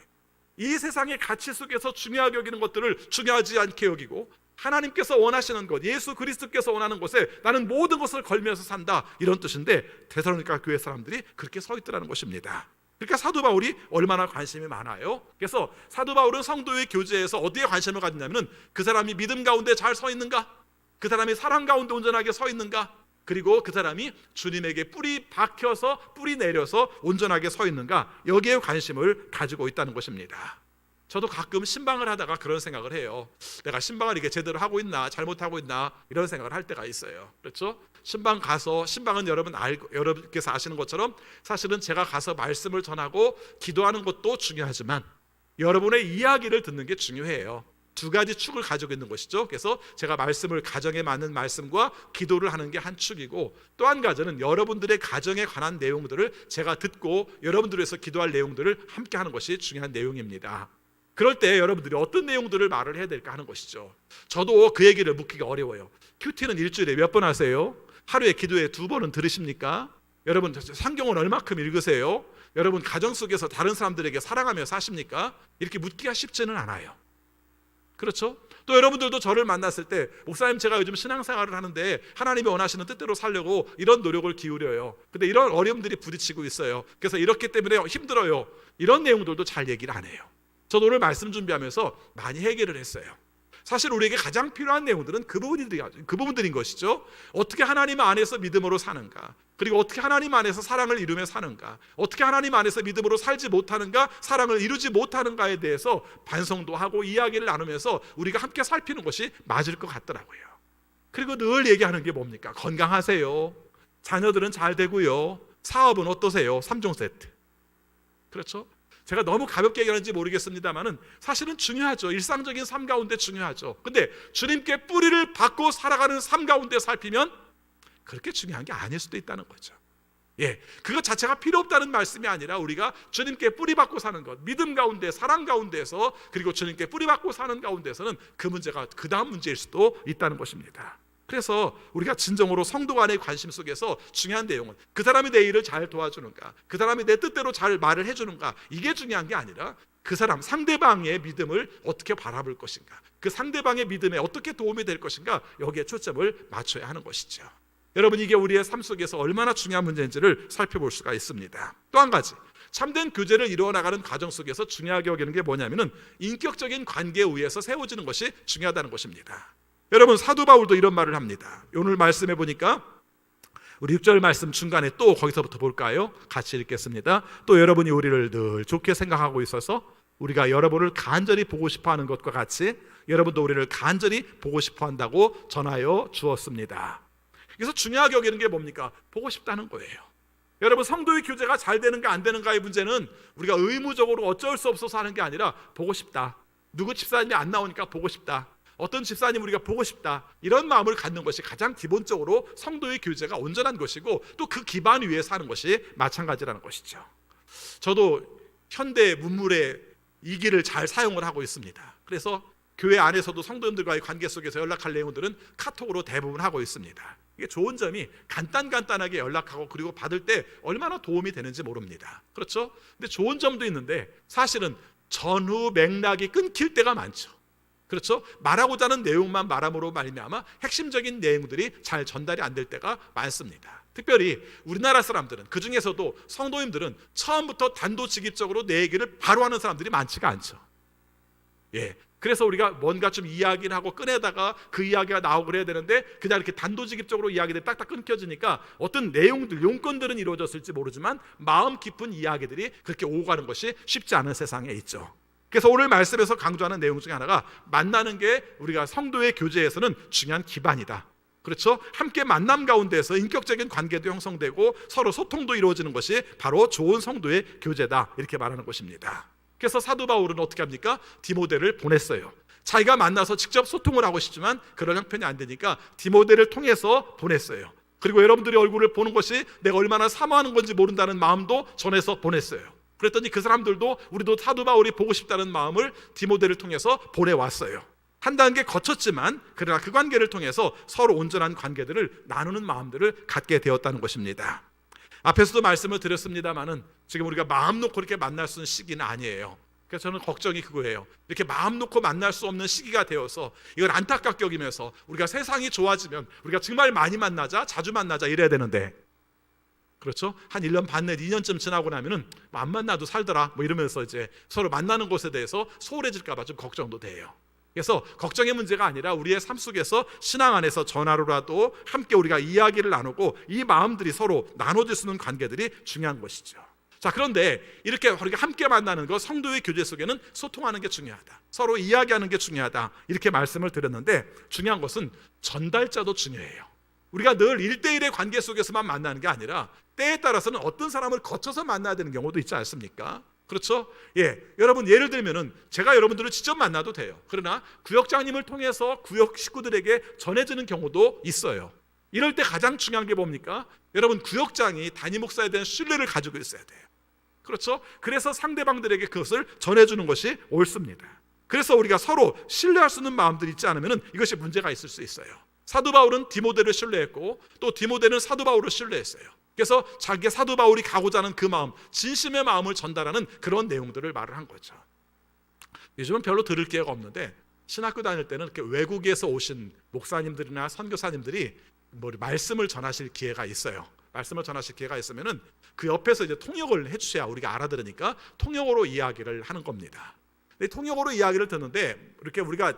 A: 이 세상의 가치 속에서 중요하게 여기는 것들을 중요하지 않게 여기고 하나님께서 원하시는 것, 예수 그리스도께서 원하는 곳에 나는 모든 것을 걸면서 산다, 이런 뜻인데 데살로니가 교회 사람들이 그렇게 서 있더라는 것입니다. 그러니까 사도 바울이 얼마나 관심이 많아요. 그래서 사도 바울은 성도의 교제에서 어디에 관심을 가졌냐면 그 사람이 믿음 가운데 잘 서 있는가, 그 사람이 사랑 가운데 온전하게 서 있는가, 그리고 그 사람이 주님에게 뿌리 박혀서 뿌리 내려서 온전하게 서 있는가, 여기에 관심을 가지고 있다는 것입니다. 저도 가끔 신방을 하다가 그런 생각을 해요. 내가 신방을 이게 제대로 하고 있나 잘못하고 있나 이런 생각을 할 때가 있어요. 그렇죠? 신방 가서, 신방은 여러분께서 아시는 것처럼 사실은 제가 가서 말씀을 전하고 기도하는 것도 중요하지만 여러분의 이야기를 듣는 게 중요해요. 두 가지 축을 가지고 있는 것이죠. 그래서 제가 말씀을, 가정에 맞는 말씀과 기도를 하는 게 한 축이고, 또 한 가지는 여러분들의 가정에 관한 내용들을 제가 듣고 여러분들을 위해서 기도할 내용들을 함께 하는 것이 중요한 내용입니다. 그럴 때 여러분들이 어떤 내용들을 말을 해야 될까 하는 것이죠. 저도 그 얘기를 묻기가 어려워요. 큐티는 일주일에 몇 번 하세요? 하루에 기도에 2번은 들으십니까? 여러분 성경은 얼마큼 읽으세요? 여러분 가정 속에서 다른 사람들에게 사랑하며 사십니까? 이렇게 묻기가 쉽지는 않아요. 그렇죠? 또 여러분들도 저를 만났을 때 목사님 제가 요즘 신앙생활을 하는데 하나님이 원하시는 뜻대로 살려고 이런 노력을 기울여요. 근데 이런 어려움들이 부딪히고 있어요. 그래서 이렇기 때문에 힘들어요. 이런 내용들도 잘 얘기를 안 해요. 저도 오늘 말씀 준비하면서 많이 해결을 했어요. 사실 우리에게 가장 필요한 내용들은 그 부분들인 것이죠. 어떻게 하나님 안에서 믿음으로 사는가, 그리고 어떻게 하나님 안에서 사랑을 이루며 사는가, 어떻게 하나님 안에서 믿음으로 살지 못하는가, 사랑을 이루지 못하는가에 대해서 반성도 하고 이야기를 나누면서 우리가 함께 살피는 것이 맞을 것 같더라고요. 그리고 늘 얘기하는 게 뭡니까? 건강하세요, 자녀들은 잘 되고요, 사업은 어떠세요? 3종 세트. 그렇죠? 제가 너무 가볍게 얘기하는지 모르겠습니다만은 사실은 중요하죠. 일상적인 삶 가운데 중요하죠. 근데 주님께 뿌리를 받고 살아가는 삶 가운데 살피면 그렇게 중요한 게 아닐 수도 있다는 거죠. 그것 자체가 필요 없다는 말씀이 아니라 우리가 주님께 뿌리 받고 사는 것, 믿음 가운데, 사랑 가운데서, 그리고 주님께 뿌리 받고 사는 가운데서는 그 문제가 그 다음 문제일 수도 있다는 것입니다. 그래서 우리가 진정으로 성도 간의 관심 속에서 중요한 내용은 그 사람이 내 일을 잘 도와주는가, 그 사람이 내 뜻대로 잘 말을 해주는가, 이게 중요한 게 아니라 그 사람, 상대방의 믿음을 어떻게 바라볼 것인가, 그 상대방의 믿음에 어떻게 도움이 될 것인가, 여기에 초점을 맞춰야 하는 것이죠. 여러분, 이게 우리의 삶 속에서 얼마나 중요한 문제인지를 살펴볼 수가 있습니다. 또 한 가지, 참된 교제를 이루어나가는 과정 속에서 중요하게 여기는 게 뭐냐면은 인격적인 관계에 의해서 세워지는 것이 중요하다는 것입니다. 여러분, 사도 바울도 이런 말을 합니다. 오늘 말씀해 보니까 우리 6절 말씀 중간에 또 거기서부터 볼까요? 같이 읽겠습니다. 또 여러분이 우리를 늘 좋게 생각하고 있어서 우리가 여러분을 간절히 보고 싶어하는 것과 같이 여러분도 우리를 간절히 보고 싶어한다고 전하여 주었습니다. 그래서 중요하게 여기는 게 뭡니까? 보고 싶다는 거예요. 여러분, 성도의 교제가 잘 되는가 안 되는가의 문제는 우리가 의무적으로 어쩔 수 없어서 하는 게 아니라 보고 싶다. 누구 집사님이 안 나오니까 보고 싶다. 어떤 집사님 우리가 보고 싶다, 이런 마음을 갖는 것이 가장 기본적으로 성도의 교제가 온전한 것이고 또 그 기반 위에 사는 것이 마찬가지라는 것이죠. 저도 현대 문물의 이 길을 잘 사용을 하고 있습니다. 그래서 교회 안에서도 성도님들과의 관계 속에서 연락할 내용들은 카톡으로 대부분 하고 있습니다. 이게 좋은 점이 간단하게 연락하고 그리고 받을 때 얼마나 도움이 되는지 모릅니다. 그렇죠? 근데 좋은 점도 있는데 사실은 전후 맥락이 끊길 때가 많죠. 그렇죠? 말하고자 하는 내용만 말함으로 말미암아 핵심적인 내용들이 잘 전달이 안 될 때가 많습니다. 특별히 우리나라 사람들은, 그 중에서도 성도님들은 처음부터 단도직입적으로 내 얘기를 바로 하는 사람들이 많지가 않죠. 그래서 우리가 뭔가 좀 이야기를 하고 꺼내다가 그 이야기가 나오고 그래야 되는데 그냥 이렇게 단도직입적으로 이야기들이 딱딱 끊겨지니까 어떤 내용들, 용건들은 이루어졌을지 모르지만 마음 깊은 이야기들이 그렇게 오고 가는 것이 쉽지 않은 세상에 있죠. 그래서 오늘 말씀에서 강조하는 내용 중에 하나가 만나는 게 우리가 성도의 교제에서는 중요한 기반이다. 그렇죠? 함께 만남 가운데서 인격적인 관계도 형성되고 서로 소통도 이루어지는 것이 바로 좋은 성도의 교제다, 이렇게 말하는 것입니다. 그래서 사도 바울은 어떻게 합니까? 디모데를 보냈어요. 자기가 만나서 직접 소통을 하고 싶지만 그런 형편이 안 되니까 디모데를 통해서 보냈어요. 그리고 여러분들의 얼굴을 보는 것이 내가 얼마나 사모하는 건지 모른다는 마음도 전해서 보냈어요. 그랬더니 그 사람들도 우리도 사도 바울이 보고 싶다는 마음을 디모데를 통해서 보내왔어요. 한 단계 거쳤지만 그러나 그 관계를 통해서 서로 온전한 관계들을 나누는 마음들을 갖게 되었다는 것입니다. 앞에서도 말씀을 드렸습니다마는 지금 우리가 마음 놓고 이렇게 만날 수 있는 시기는 아니에요. 그래서 저는 걱정이 그거예요. 이렇게 마음 놓고 만날 수 없는 시기가 되어서 이걸 안타깝게 여기면서 우리가 세상이 좋아지면 우리가 정말 많이 만나자, 자주 만나자 이래야 되는데, 그렇죠? 한 1년 반 내 2년쯤 지나고 나면은 안 만나도 살더라 뭐 이러면서 이제 서로 만나는 것에 대해서 소홀해질까 봐 좀 걱정도 돼요. 그래서 걱정의 문제가 아니라 우리의 삶 속에서 신앙 안에서 전화로라도 함께 우리가 이야기를 나누고 이 마음들이 서로 나눠질 수 있는 관계들이 중요한 것이죠. 자, 그런데 이렇게 우리가 함께 만나는 것, 성도의 교제 속에는 소통하는 게 중요하다, 서로 이야기하는 게 중요하다, 이렇게 말씀을 드렸는데 중요한 것은 전달자도 중요해요. 우리가 늘 1대1의 관계 속에서만 만나는 게 아니라 때에 따라서는 어떤 사람을 거쳐서 만나야 되는 경우도 있지 않습니까? 그렇죠? 여러분 예를 들면은 제가 여러분들을 직접 만나도 돼요. 그러나 구역장님을 통해서 구역 식구들에게 전해지는 경우도 있어요. 이럴 때 가장 중요한 게 뭡니까? 여러분, 구역장이 담임 목사에 대한 신뢰를 가지고 있어야 돼요. 그렇죠? 그래서 상대방들에게 그것을 전해주는 것이 옳습니다. 그래서 우리가 서로 신뢰할 수 있는 마음들이 있지 않으면 이것이 문제가 있을 수 있어요. 사도 바울은 디모데를 신뢰했고 또 디모데는 사도 바울을 신뢰했어요. 그래서 자기 사도 바울이 가고자 하는 그 마음, 진심의 마음을 전달하는 그런 내용들을 말을 한 거죠. 요즘은 별로 들을 기회가 없는데 신학교 다닐 때는 이렇게 외국에서 오신 목사님들이나 선교사님들이 말씀을 전하실 기회가 있어요. 말씀을 전하실 기회가 있으면은 그 옆에서 이제 통역을 해주셔야 우리가 알아들으니까 통역으로 이야기를 하는 겁니다. 근데 통역으로 이야기를 듣는데 이렇게 우리가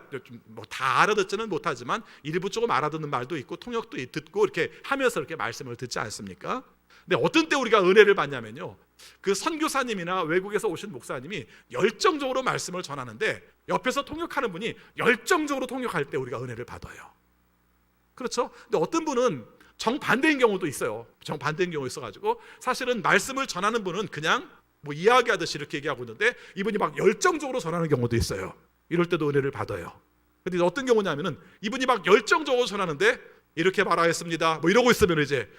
A: 다 알아듣지는 못하지만 일부 조금 알아듣는 말도 있고 통역도 듣고 이렇게 하면서 이렇게 말씀을 듣지 않습니까? 근데 어떤 때 우리가 은혜를 받냐면요, 그 선교사님이나 외국에서 오신 목사님이 열정적으로 말씀을 전하는데 옆에서 통역하는 분이 열정적으로 통역할 때 우리가 은혜를 받아요. 그렇죠? 근데 어떤 분은 정반대인 경우도 있어요. 정반대인 경우 있어가지고 사실은 말씀을 전하는 분은 그냥 이야기하듯이 이렇게 얘기하고 있는데 이분이 막 열정적으로 전하는 경우도 있어요. 이럴 때도 은혜를 받아요. 근데 어떤 경우냐면은 이분이 막 열정적으로 전하는데 이렇게 말하였습니다 이러고 있으면 이제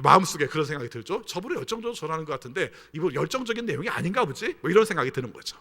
A: 마음속에 그런 생각이 들죠. 저분은 열정적으로 전하는 것 같은데 이분 열정적인 내용이 아닌가 보지? 이런 생각이 드는 거죠.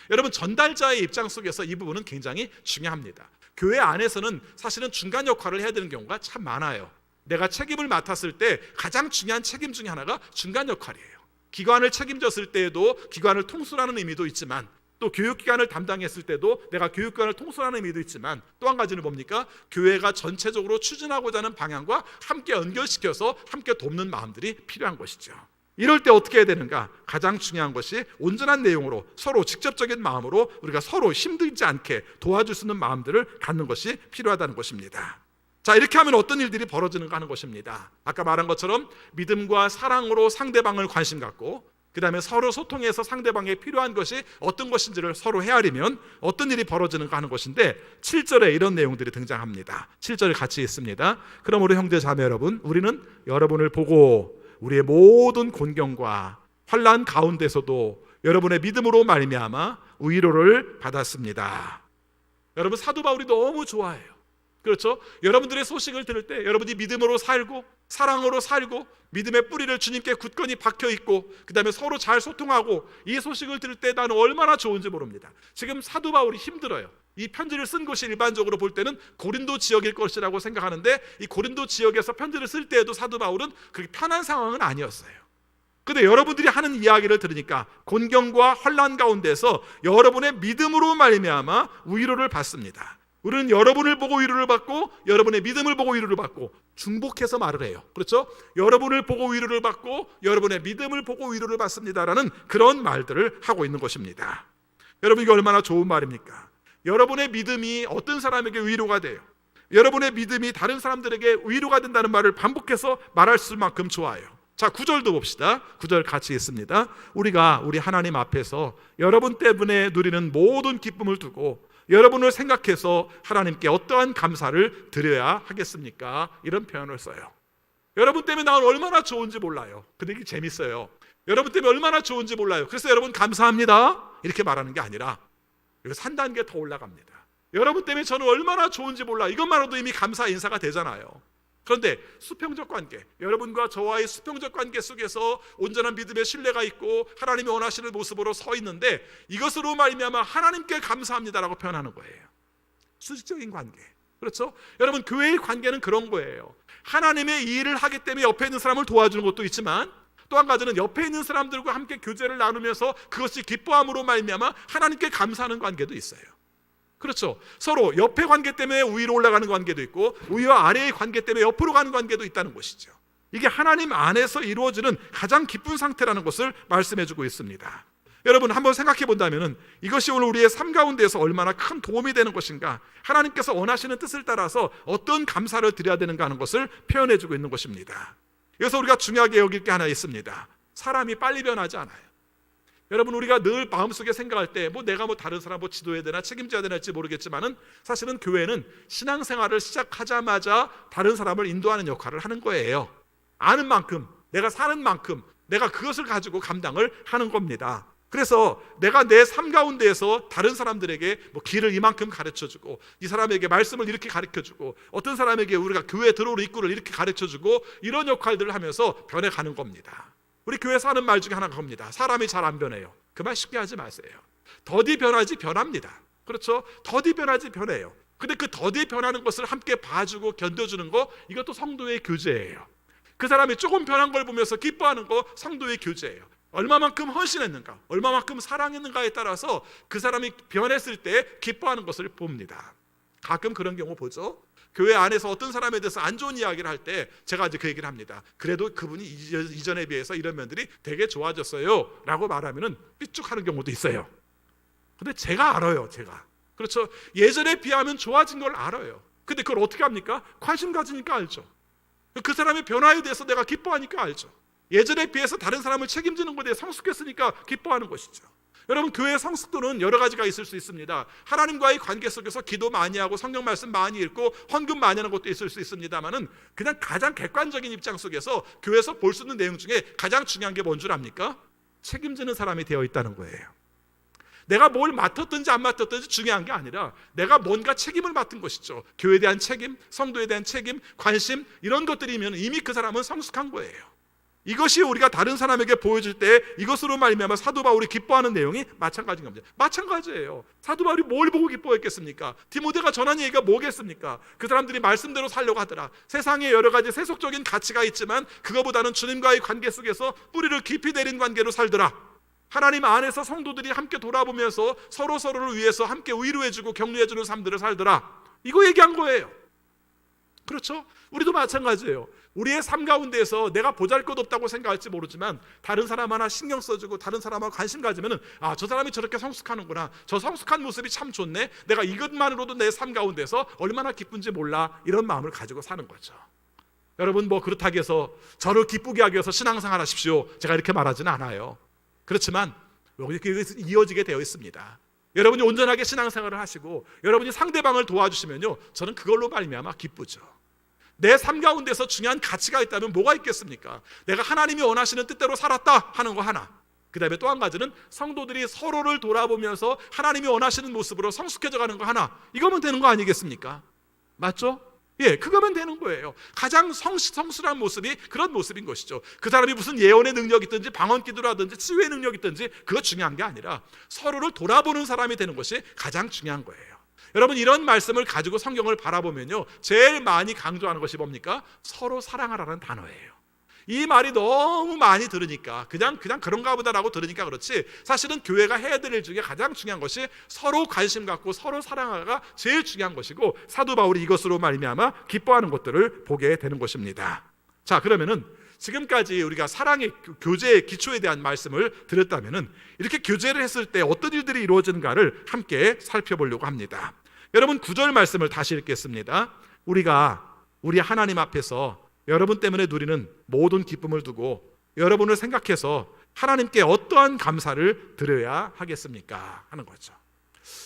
A: 여러분, 전달자의 입장 속에서 이 부분은 굉장히 중요합니다. 교회 안에서는 사실은 중간 역할을 해야 되는 경우가 참 많아요. 내가 책임을 맡았을 때 가장 중요한 책임 중에 하나가 중간 역할이에요. 기관을 책임졌을 때에도 기관을 통솔하는 의미도 있지만 또 교육기관을 담당했을 때도 내가 교육기관을 통솔하는 의미도 있지만 또 한 가지는 뭡니까? 교회가 전체적으로 추진하고자 하는 방향과 함께 연결시켜서 함께 돕는 마음들이 필요한 것이죠. 이럴 때 어떻게 해야 되는가? 가장 중요한 것이 온전한 내용으로 서로 직접적인 마음으로 우리가 서로 힘들지 않게 도와줄 수 있는 마음들을 갖는 것이 필요하다는 것입니다. 자, 이렇게 하면 어떤 일들이 벌어지는가 하는 것입니다. 아까 말한 것처럼 믿음과 사랑으로 상대방을 관심 갖고 그 다음에 서로 소통해서 상대방에 필요한 것이 어떤 것인지를 서로 헤아리면 어떤 일이 벌어지는가 하는 것인데 7절에 이런 내용들이 등장합니다. 7절을 같이 읽습니다. 그러므로 형제 자매 여러분, 우리는 여러분을 보고 우리의 모든 곤경과 환난 가운데서도 여러분의 믿음으로 말미암아 위로를 받았습니다. 여러분, 사도 바울이 너무 좋아해요. 그렇죠? 여러분들의 소식을 들을 때 여러분이 믿음으로 살고 사랑으로 살고 믿음의 뿌리를 주님께 굳건히 박혀 있고 그 다음에 서로 잘 소통하고 이 소식을 들을 때 나는 얼마나 좋은지 모릅니다. 지금 사도 바울이 힘들어요. 이 편지를 쓴 곳이 일반적으로 볼 때는 고린도 지역일 것이라고 생각하는데 이 고린도 지역에서 편지를 쓸 때에도 사도 바울은 그렇게 편한 상황은 아니었어요. 근데 여러분들이 하는 이야기를 들으니까 곤경과 환난 가운데서 여러분의 믿음으로 말미암아 위로를 받습니다. 우리는 여러분을 보고 위로를 받고 여러분의 믿음을 보고 위로를 받고 중복해서 말을 해요. 그렇죠? 여러분을 보고 위로를 받고 여러분의 믿음을 보고 위로를 받습니다라는 그런 말들을 하고 있는 것입니다. 여러분, 이게 얼마나 좋은 말입니까? 여러분의 믿음이 어떤 사람에게 위로가 돼요. 여러분의 믿음이 다른 사람들에게 위로가 된다는 말을 반복해서 말할 수만큼 좋아요. 자, 9절도 봅시다. 9절 같이 읽습니다. 우리가 우리 하나님 앞에서 여러분 때문에 누리는 모든 기쁨을 두고 여러분을 생각해서 하나님께 어떠한 감사를 드려야 하겠습니까? 이런 표현을 써요. 여러분 때문에 나는 얼마나 좋은지 몰라요. 근데 이게 재밌어요. 여러분 때문에 얼마나 좋은지 몰라요. 그래서 여러분 감사합니다 이렇게 말하는 게 아니라 여기서 한 단계 더 올라갑니다. 여러분 때문에 저는 얼마나 좋은지 몰라. 이것만으로도 이미 감사 인사가 되잖아요. 그런데 수평적 관계, 여러분과 저와의 수평적 관계 속에서 온전한 믿음의 신뢰가 있고 하나님이 원하시는 모습으로 서 있는데 이것으로 말미암아 하나님께 감사합니다라고 표현하는 거예요. 수직적인 관계. 그렇죠? 여러분, 교회의 관계는 그런 거예요. 하나님의 이 일을 하기 때문에 옆에 있는 사람을 도와주는 것도 있지만, 또 한 가지는 옆에 있는 사람들과 함께 교제를 나누면서 그것이 기뻐함으로 말미암아 하나님께 감사하는 관계도 있어요. 그렇죠? 서로 옆의 관계 때문에 위로 올라가는 관계도 있고, 위와 아래의 관계 때문에 옆으로 가는 관계도 있다는 것이죠. 이게 하나님 안에서 이루어지는 가장 기쁜 상태라는 것을 말씀해주고 있습니다. 여러분, 한번 생각해 본다면 이것이 오늘 우리의 삶 가운데에서 얼마나 큰 도움이 되는 것인가, 하나님께서 원하시는 뜻을 따라서 어떤 감사를 드려야 되는가 하는 것을 표현해주고 있는 것입니다. 여기서 우리가 중요하게 여길 게 하나 있습니다. 사람이 빨리 변하지 않아요. 여러분, 우리가 늘 마음속에 생각할 때 내가 다른 사람 지도해야 되나 책임져야 되나 할지 모르겠지만은, 사실은 교회는 신앙생활을 시작하자마자 다른 사람을 인도하는 역할을 하는 거예요. 아는 만큼, 내가 사는 만큼 내가 그것을 가지고 감당을 하는 겁니다. 그래서 내가 내 삶 가운데에서 다른 사람들에게 길을 이만큼 가르쳐주고, 이 사람에게 말씀을 이렇게 가르쳐주고, 어떤 사람에게 우리가 교회 들어올 입구를 이렇게 가르쳐주고, 이런 역할들을 하면서 변해가는 겁니다. 우리 교회에서 하는 말 중에 하나가 겁니다. 사람이 잘 안 변해요. 그 말 쉽게 하지 마세요. 더디 변하지 변합니다. 그렇죠? 더디 변하지 변해요. 근데 그 더디 변하는 것을 함께 봐주고 견뎌주는 거, 이것도 성도의 교제예요. 그 사람이 조금 변한 걸 보면서 기뻐하는 거, 성도의 교제예요. 얼마만큼 헌신했는가, 얼마만큼 사랑했는가에 따라서 그 사람이 변했을 때 기뻐하는 것을 봅니다. 가끔 그런 경우 보죠. 교회 안에서 어떤 사람에 대해서 안 좋은 이야기를 할 때 제가 이제 그 얘기를 합니다. 그래도 그분이 이전에 비해서 이런 면들이 되게 좋아졌어요 라고 말하면 삐죽하는 경우도 있어요. 근데 제가 알아요. 제가, 그렇죠, 예전에 비하면 좋아진 걸 알아요. 근데 그걸 어떻게 합니까? 관심 가지니까 알죠. 그 사람의 변화에 대해서 내가 기뻐하니까 알죠. 예전에 비해서 다른 사람을 책임지는 것에 대해 성숙했으니까 기뻐하는 것이죠. 여러분, 교회의 성숙도는 여러 가지가 있을 수 있습니다. 하나님과의 관계 속에서 기도 많이 하고 성경 말씀 많이 읽고 헌금 많이 하는 것도 있을 수 있습니다만은, 그냥 가장 객관적인 입장 속에서 교회에서 볼 수 있는 내용 중에 가장 중요한 게 뭔 줄 압니까? 책임지는 사람이 되어 있다는 거예요. 내가 뭘 맡았든지 안 맡았든지 중요한 게 아니라 내가 뭔가 책임을 맡은 것이죠. 교회에 대한 책임, 성도에 대한 책임, 관심, 이런 것들이면 이미 그 사람은 성숙한 거예요. 이것이 우리가 다른 사람에게 보여줄 때 이것으로 말미암아 사도 바울이 기뻐하는 내용이 마찬가지인 겁니다. 마찬가지예요. 사도 바울이 뭘 보고 기뻐했겠습니까? 디모데가 전한 얘기가 뭐겠습니까? 그 사람들이 말씀대로 살려고 하더라. 세상에 여러 가지 세속적인 가치가 있지만 그거보다는 주님과의 관계 속에서 뿌리를 깊이 내린 관계로 살더라. 하나님 안에서 성도들이 함께 돌아보면서 서로를 위해서 함께 위로해주고 격려해주는 삶들을 살더라. 이거 얘기한 거예요. 그렇죠? 우리도 마찬가지예요. 우리의 삶 가운데에서 내가 보잘것없다고 생각할지 모르지만 다른 사람 하나 신경 써주고 다른 사람하고 관심 가지면, 아, 저 사람이 저렇게 성숙하는구나, 저 성숙한 모습이 참 좋네, 내가 이것만으로도 내 삶 가운데서 얼마나 기쁜지 몰라, 이런 마음을 가지고 사는 거죠. 여러분, 그렇다고 해서 저를 기쁘게 하기 위해서 신앙생활 하십시오, 제가 이렇게 말하지는 않아요. 그렇지만 여기 이어지게 되어 있습니다. 여러분이 온전하게 신앙생활을 하시고 여러분이 상대방을 도와주시면요, 저는 그걸로 말미암아 기쁘죠. 내 삶 가운데서 중요한 가치가 있다면 뭐가 있겠습니까? 내가 하나님이 원하시는 뜻대로 살았다 하는 거 하나, 그 다음에 또 한 가지는 성도들이 서로를 돌아보면서 하나님이 원하시는 모습으로 성숙해져 가는 거 하나, 이거면 되는 거 아니겠습니까? 맞죠? 예, 그거면 되는 거예요. 가장 성실한 모습이 그런 모습인 것이죠. 그 사람이 무슨 예언의 능력이 있든지 방언 기도를 하든지 치유의 능력이 있든지 그거 중요한 게 아니라 서로를 돌아보는 사람이 되는 것이 가장 중요한 거예요. 여러분, 이런 말씀을 가지고 성경을 바라보면요, 제일 많이 강조하는 것이 뭡니까? 서로 사랑하라는 단어예요. 이 말이 너무 많이 들으니까 그냥 그런가 보다라고 들으니까 그렇지, 사실은 교회가 해야 될 일 중에 가장 중요한 것이 서로 관심 갖고 서로 사랑하가 제일 중요한 것이고, 사도 바울이 이것으로 말미암아 기뻐하는 것들을 보게 되는 것입니다. 자, 그러면은 지금까지 우리가 사랑의 교제의 기초에 대한 말씀을 드렸다면은, 이렇게 교제를 했을 때 어떤 일들이 이루어지는가를 함께 살펴보려고 합니다. 여러분, 9절 말씀을 다시 읽겠습니다. 우리 하나님 앞에서 여러분 때문에 누리는 모든 기쁨을 두고 여러분을 생각해서 하나님께 어떠한 감사를 드려야 하겠습니까? 하는 거죠.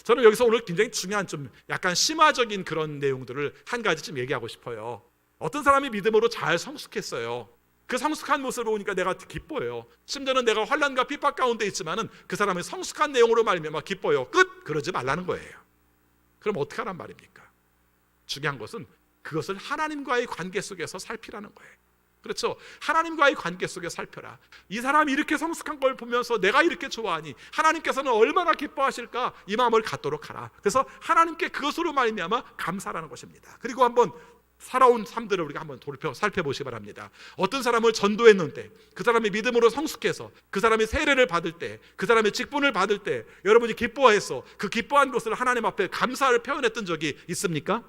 A: 저는 여기서 오늘 굉장히 중요한, 좀 약간 심화적인 그런 내용들을 한 가지 좀 얘기하고 싶어요. 어떤 사람이 믿음으로 잘 성숙했어요. 그 성숙한 모습을 보니까 내가 기뻐요. 심지어는 내가 환난과 핍박 가운데 있지만은 그 사람의 성숙한 내용으로 말미암아 기뻐요. 끝! 그러지 말라는 거예요. 그럼 어떻게 하란 말입니까? 중요한 것은 그것을 하나님과의 관계 속에서 살피라는 거예요. 그렇죠? 하나님과의 관계 속에 살펴라. 이 사람이 이렇게 성숙한 걸 보면서 내가 이렇게 좋아하니 하나님께서는 얼마나 기뻐하실까, 이 마음을 갖도록 하라. 그래서 하나님께 그것으로 말미암아 감사라는 것입니다. 그리고 한번 살아온 삶들을 우리가 한번 돌이켜 살펴보시기 바랍니다. 어떤 사람을 전도했는데 그 사람이 믿음으로 성숙해서 그 사람이 세례를 받을 때, 그 사람이 직분을 받을 때 여러분이 기뻐해서 그 기뻐한 것을 하나님 앞에 감사를 표현했던 적이 있습니까?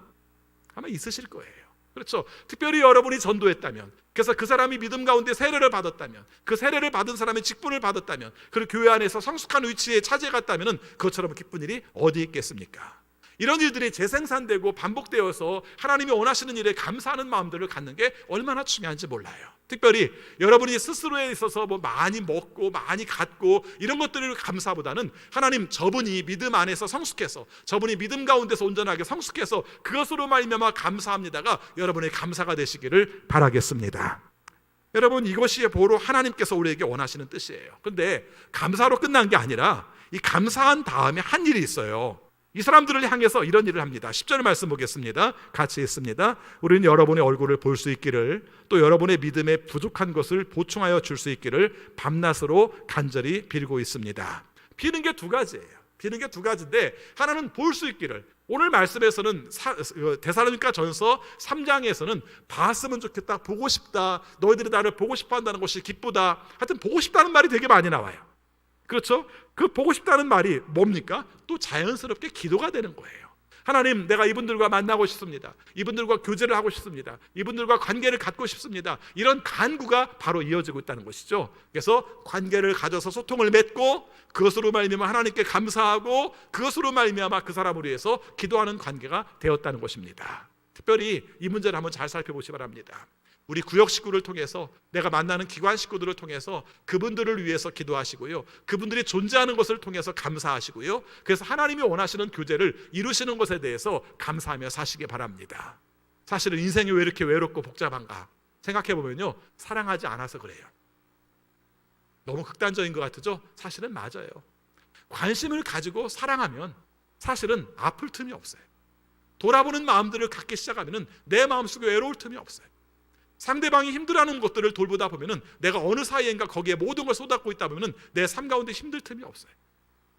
A: 아마 있으실 거예요. 그렇죠? 특별히 여러분이 전도했다면, 그래서 그 사람이 믿음 가운데 세례를 받았다면, 그 세례를 받은 사람이 직분을 받았다면, 그리고 교회 안에서 성숙한 위치에 차지해갔다면 그것처럼 기쁜 일이 어디 있겠습니까? 이런 일들이 재생산되고 반복되어서 하나님이 원하시는 일에 감사하는 마음들을 갖는 게 얼마나 중요한지 몰라요. 특별히 여러분이 스스로에 있어서 뭐 많이 먹고 많이 갖고 이런 것들을 감사보다는 하나님, 저분이 믿음 안에서 성숙해서, 저분이 믿음 가운데서 온전하게 성숙해서 그것으로 말미암아 감사합니다가 여러분의 감사가 되시기를 바라겠습니다. 여러분, 이것이 바로 하나님께서 우리에게 원하시는 뜻이에요. 그런데 감사로 끝난 게 아니라 이 감사한 다음에 한 일이 있어요. 이 사람들을 향해서 이런 일을 합니다. 10절 말씀 보겠습니다. 같이 읽습니다. 우리는 여러분의 얼굴을 볼 수 있기를, 또 여러분의 믿음에 부족한 것을 보충하여 줄 수 있기를 밤낮으로 간절히 빌고 있습니다. 비는 게 두 가지예요. 비는 게 두 가지인데, 하나는 볼 수 있기를. 오늘 말씀에서는 데살로니가 전서 3장에서는 봤으면 좋겠다, 보고 싶다, 너희들이 나를 보고 싶어 한다는 것이 기쁘다, 하여튼 보고 싶다는 말이 되게 많이 나와요. 그렇죠? 그 보고 싶다는 말이 뭡니까? 또 자연스럽게 기도가 되는 거예요. 하나님, 내가 이분들과 만나고 싶습니다. 이분들과 교제를 하고 싶습니다. 이분들과 관계를 갖고 싶습니다. 이런 간구가 바로 이어지고 있다는 것이죠. 그래서 관계를 가져서 소통을 맺고 그것으로 말미암아 하나님께 감사하고 그것으로 말미암아 그 사람을 위해서 기도하는 관계가 되었다는 것입니다. 특별히 이 문제를 한번 잘 살펴보시기 바랍니다. 우리 구역 식구를 통해서, 내가 만나는 기관 식구들을 통해서 그분들을 위해서 기도하시고요, 그분들이 존재하는 것을 통해서 감사하시고요, 그래서 하나님이 원하시는 교제를 이루시는 것에 대해서 감사하며 사시기 바랍니다. 사실은 인생이 왜 이렇게 외롭고 복잡한가 생각해 보면요, 사랑하지 않아서 그래요. 너무 극단적인 것 같죠? 사실은 맞아요. 관심을 가지고 사랑하면 사실은 아플 틈이 없어요. 돌아보는 마음들을 갖기 시작하면 내 마음속에 외로울 틈이 없어요. 상대방이 힘들어하는 것들을 돌보다 보면 내가 어느 사이인가 거기에 모든 걸 쏟았고 있다 보면 내 삶 가운데 힘들 틈이 없어요.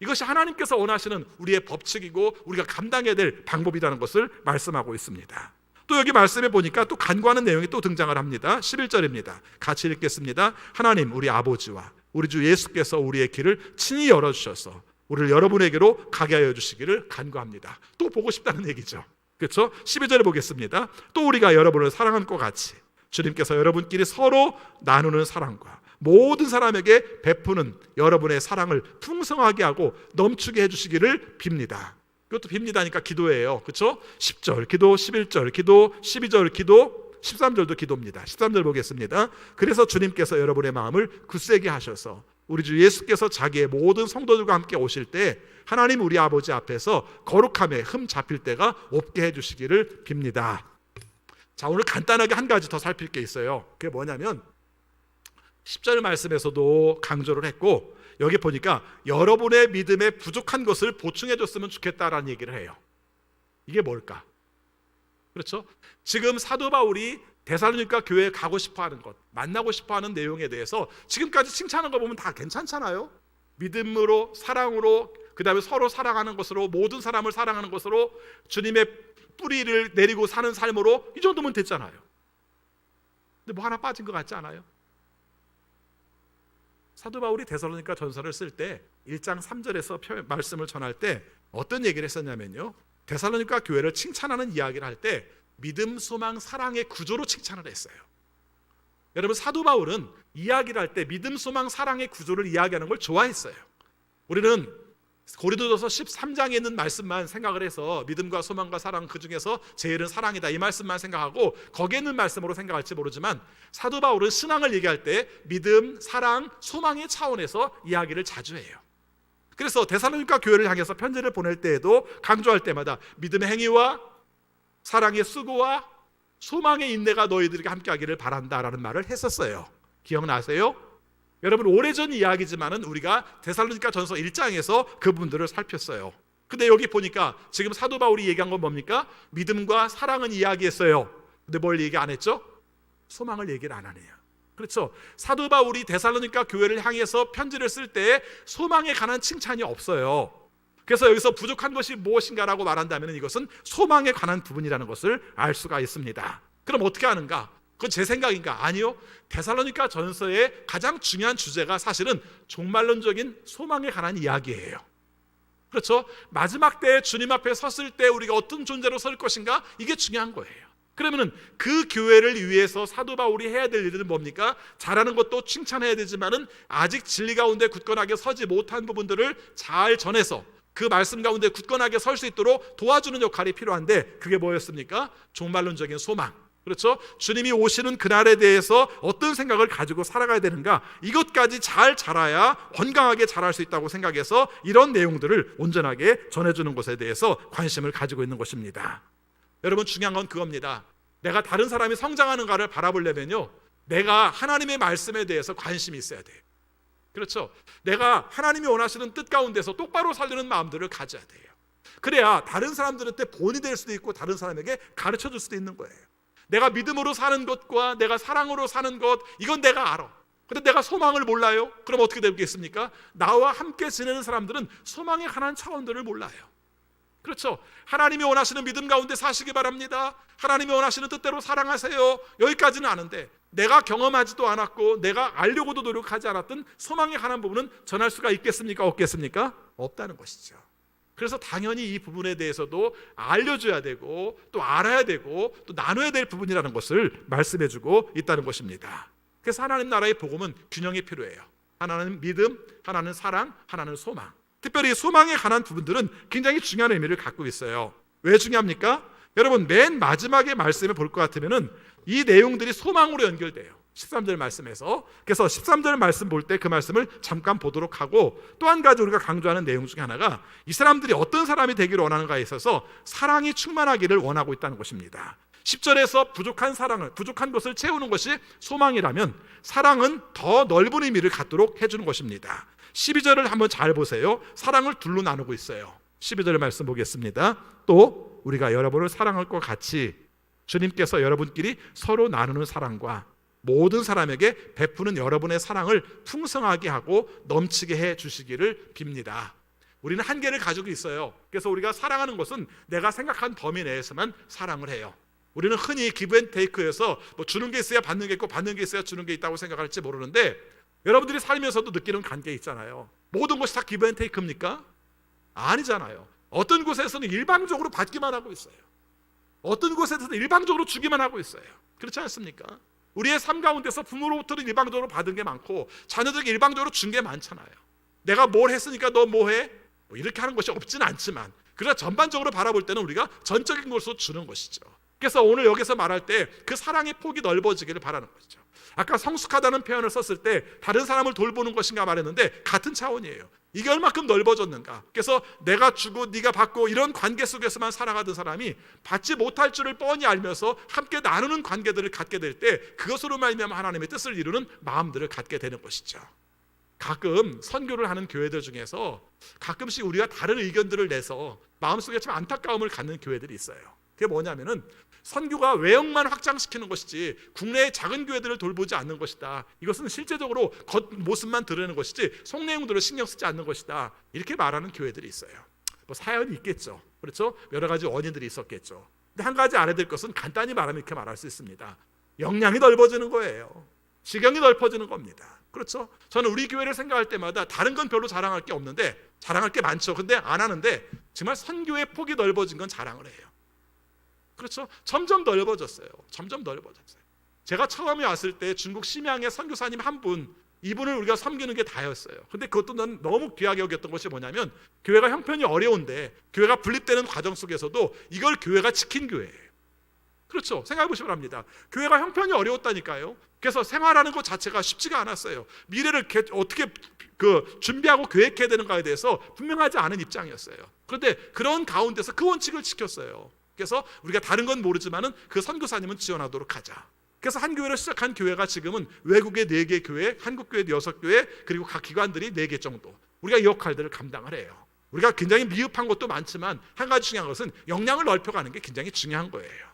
A: 이것이 하나님께서 원하시는 우리의 법칙이고 우리가 감당해야 될 방법이라는 것을 말씀하고 있습니다. 또 여기 말씀해 보니까 또 간구하는 내용이 또 등장을 합니다. 11절입니다. 같이 읽겠습니다. 하나님, 우리 아버지와 우리 주 예수께서 우리의 길을 친히 열어주셔서 우리를 여러분에게로 가게 하여 주시기를 간구합니다. 또 보고 싶다는 얘기죠. 그렇죠? 12절에 보겠습니다. 또 우리가 여러분을 사랑한 것 같이 주님께서 여러분끼리 서로 나누는 사랑과 모든 사람에게 베푸는 여러분의 사랑을 풍성하게 하고 넘치게 해주시기를 빕니다. 이것도 빕니다니까 기도예요. 그렇죠? 10절 기도, 11절 기도, 12절 기도, 13절도 기도입니다. 13절 보겠습니다. 그래서 주님께서 여러분의 마음을 굳세게 하셔서 우리 주 예수께서 자기의 모든 성도들과 함께 오실 때 하나님 우리 아버지 앞에서 거룩함에 흠 잡힐 때가 없게 해주시기를 빕니다. 자, 오늘 간단하게 한 가지 더 살필 게 있어요. 그게 뭐냐면 10절 말씀에서도 강조를 했고, 여기 보니까 여러분의 믿음에 부족한 것을 보충해 줬으면 좋겠다라는 얘기를 해요. 이게 뭘까? 그렇죠? 지금 사도 바울이 데살로니가 교회에 가고 싶어하는 것, 만나고 싶어하는 내용에 대해서 지금까지 칭찬한 거 보면 다 괜찮잖아요. 믿음으로, 사랑으로, 그 다음에 서로 사랑하는 것으로, 모든 사람을 사랑하는 것으로, 주님의 뿌리를 내리고 사는 삶으로, 이 정도면 됐잖아요. 근데 뭐 하나 빠진 것 같지 않아요? 사도 바울이 데살로니가 전서를 쓸 때 1장 3절에서 말씀을 전할 때 어떤 얘기를 했었냐면요, 데살로니가 교회를 칭찬하는 이야기를 할 때 믿음, 소망, 사랑의 구조로 칭찬을 했어요. 여러분, 사도 바울은 이야기를 할 때 믿음, 소망, 사랑의 구조를 이야기하는 걸 좋아했어요. 우리는 고린도전서 13장에 있는 말씀만 생각을 해서 믿음과 소망과 사랑, 그 중에서 제일은 사랑이다, 이 말씀만 생각하고 거기에 있는 말씀으로 생각할지 모르지만 사도 바울은 신앙을 얘기할 때 믿음, 사랑, 소망의 차원에서 이야기를 자주 해요. 그래서 데살로니가 교회를 향해서 편지를 보낼 때에도 강조할 때마다 믿음의 행위와 사랑의 수고와 소망의 인내가 너희들에게 함께하기를 바란다라는 말을 했었어요. 기억나세요? 여러분, 오래전 이야기지만은 우리가 데살로니가 전서 1장에서 그분들을 살폈어요. 근데 여기 보니까 지금 사도 바울이 얘기한 건 뭡니까? 믿음과 사랑은 이야기했어요. 근데 뭘 얘기 안 했죠? 소망을 얘기를 안 하네요. 그렇죠? 사도 바울이 데살로니가 교회를 향해서 편지를 쓸 때 소망에 관한 칭찬이 없어요. 그래서 여기서 부족한 것이 무엇인가라고 말한다면 이것은 소망에 관한 부분이라는 것을 알 수가 있습니다. 그럼 어떻게 하는가? 그건 제 생각인가? 아니요. 데살로니가 전서의 가장 중요한 주제가 사실은 종말론적인 소망에 관한 이야기예요. 그렇죠? 마지막 때에 주님 앞에 섰을 때 우리가 어떤 존재로 설 것인가? 이게 중요한 거예요. 그러면은 그 교회를 위해서 사도 바울이 해야 될 일은 뭡니까? 잘하는 것도 칭찬해야 되지만은 아직 진리 가운데 굳건하게 서지 못한 부분들을 잘 전해서 그 말씀 가운데 굳건하게 설 수 있도록 도와주는 역할이 필요한데, 그게 뭐였습니까? 종말론적인 소망. 그렇죠? 주님이 오시는 그날에 대해서 어떤 생각을 가지고 살아가야 되는가, 이것까지 잘 자라야 건강하게 자랄 수 있다고 생각해서 이런 내용들을 온전하게 전해주는 것에 대해서 관심을 가지고 있는 것입니다. 여러분, 중요한 건 그겁니다. 내가 다른 사람이 성장하는가를 바라보려면요, 내가 하나님의 말씀에 대해서 관심이 있어야 돼요. 그렇죠? 내가 하나님이 원하시는 뜻 가운데서 똑바로 살려는 마음들을 가져야 돼요. 그래야 다른 사람들한테 본이 될 수도 있고 다른 사람에게 가르쳐 줄 수도 있는 거예요. 내가 믿음으로 사는 것과 내가 사랑으로 사는 것, 이건 내가 알아. 근데 내가 소망을 몰라요? 그럼 어떻게 되겠습니까? 나와 함께 지내는 사람들은 소망에 관한 차원들을 몰라요. 그렇죠? 하나님이 원하시는 믿음 가운데 사시기 바랍니다. 하나님이 원하시는 뜻대로 사랑하세요. 여기까지는 아는데 내가 경험하지도 않았고 내가 알려고도 노력하지 않았던 소망에 관한 부분은 전할 수가 있겠습니까? 없겠습니까? 없다는 것이죠. 그래서 당연히 이 부분에 대해서도 알려줘야 되고 또 알아야 되고 또 나눠야 될 부분이라는 것을 말씀해주고 있다는 것입니다. 그래서 하나님 나라의 복음은 균형이 필요해요. 하나는 믿음, 하나는 사랑, 하나는 소망. 특별히 소망에 관한 부분들은 굉장히 중요한 의미를 갖고 있어요. 왜 중요합니까? 여러분, 맨 마지막에 말씀을 볼 것 같으면은 이 내용들이 소망으로 연결돼요. 13절 말씀에서. 그래서 13절 말씀 볼 때 그 말씀을 잠깐 보도록 하고, 또 한 가지 우리가 강조하는 내용 중에 하나가 이 사람들이 어떤 사람이 되기를 원하는가에 있어서 사랑이 충만하기를 원하고 있다는 것입니다. 10절에서 부족한 것을 채우는 것이 소망이라면 사랑은 더 넓은 의미를 갖도록 해주는 것입니다. 12절을 한번 잘 보세요. 사랑을 둘로 나누고 있어요. 12절 말씀 보겠습니다. 또 우리가 여러분을 사랑할 것 같이 주님께서 여러분끼리 서로 나누는 사랑과 모든 사람에게 베푸는 여러분의 사랑을 풍성하게 하고 넘치게 해 주시기를 빕니다. 우리는 한계를 가지고 있어요. 그래서 우리가 사랑하는 것은 내가 생각한 범위 내에서만 사랑을 해요. 우리는 흔히 기브앤테이크에서 뭐 주는 게 있어야 받는 게 있고 받는 게 있어야 주는 게 있다고 생각할지 모르는데, 여러분들이 살면서도 느끼는 관계 있잖아요. 모든 것이 다 기브앤테이크입니까? 아니잖아요. 어떤 곳에서는 일방적으로 받기만 하고 있어요. 어떤 곳에서는 일방적으로 주기만 하고 있어요. 그렇지 않습니까? 우리의 삶 가운데서 부모로부터는 일방적으로 받은 게 많고 자녀들에게 일방적으로 준 게 많잖아요. 내가 뭘 했으니까 너 뭐 해? 뭐 이렇게 하는 것이 없지는 않지만, 그러나 전반적으로 바라볼 때는 우리가 전적인 것으로 주는 것이죠. 그래서 오늘 여기서 말할 때 그 사랑의 폭이 넓어지기를 바라는 것이죠. 아까 성숙하다는 표현을 썼을 때 다른 사람을 돌보는 것인가 말했는데 같은 차원이에요. 이게 얼마큼 넓어졌는가. 그래서 내가 주고 네가 받고 이런 관계 속에서만 살아가던 사람이 받지 못할 줄을 뻔히 알면서 함께 나누는 관계들을 갖게 될 때 그것으로 말미암아 하나님의 뜻을 이루는 마음들을 갖게 되는 것이죠. 가끔 선교를 하는 교회들 중에서 가끔씩 우리가 다른 의견들을 내서 마음속에 참 안타까움을 갖는 교회들이 있어요. 그게 뭐냐면은 선교가 외형만 확장시키는 것이지 국내의 작은 교회들을 돌보지 않는 것이다. 이것은 실제적으로 겉모습만 드러내는 것이지 속 내용들을 신경 쓰지 않는 것이다. 이렇게 말하는 교회들이 있어요. 뭐 사연이 있겠죠. 그렇죠? 여러 가지 원인들이 있었겠죠. 근데 한 가지 알아야 될 것은 간단히 말하면 이렇게 말할 수 있습니다. 역량이 넓어지는 거예요. 지경이 넓어지는 겁니다. 그렇죠? 저는 우리 교회를 생각할 때마다 다른 건 별로 자랑할 게 없는데, 자랑할 게 많죠. 근데 안 하는데 정말 선교의 폭이 넓어진 건 자랑을 해요. 그렇죠? 점점 넓어졌어요. 점점 넓어졌어요. 제가 처음에 왔을 때 중국 심양의 선교사님 한 분, 이분을 우리가 섬기는 게 다였어요. 근데 그것도 난 너무 귀하게 여겼던 것이 뭐냐면, 교회가 형편이 어려운데 교회가 분립되는 과정 속에서도 이걸 교회가 지킨 교회예요. 그렇죠? 생각해 보시면 합니다. 교회가 형편이 어려웠다니까요. 그래서 생활하는 것 자체가 쉽지가 않았어요. 미래를 어떻게 준비하고 계획해야 되는가에 대해서 분명하지 않은 입장이었어요. 그런데 그런 가운데서 그 원칙을 지켰어요. 그래서 우리가 다른 건 모르지만은 그 선교사님은 지원하도록 하자. 그래서 한 교회를 시작한 교회가 지금은 외국의 4개 교회, 한국 교회 6교회, 그리고 각 기관들이 4개 정도. 우리가 이 역할들을 감당을 해요. 우리가 굉장히 미흡한 것도 많지만 한 가지 중요한 것은 역량을 넓혀가는 게 굉장히 중요한 거예요.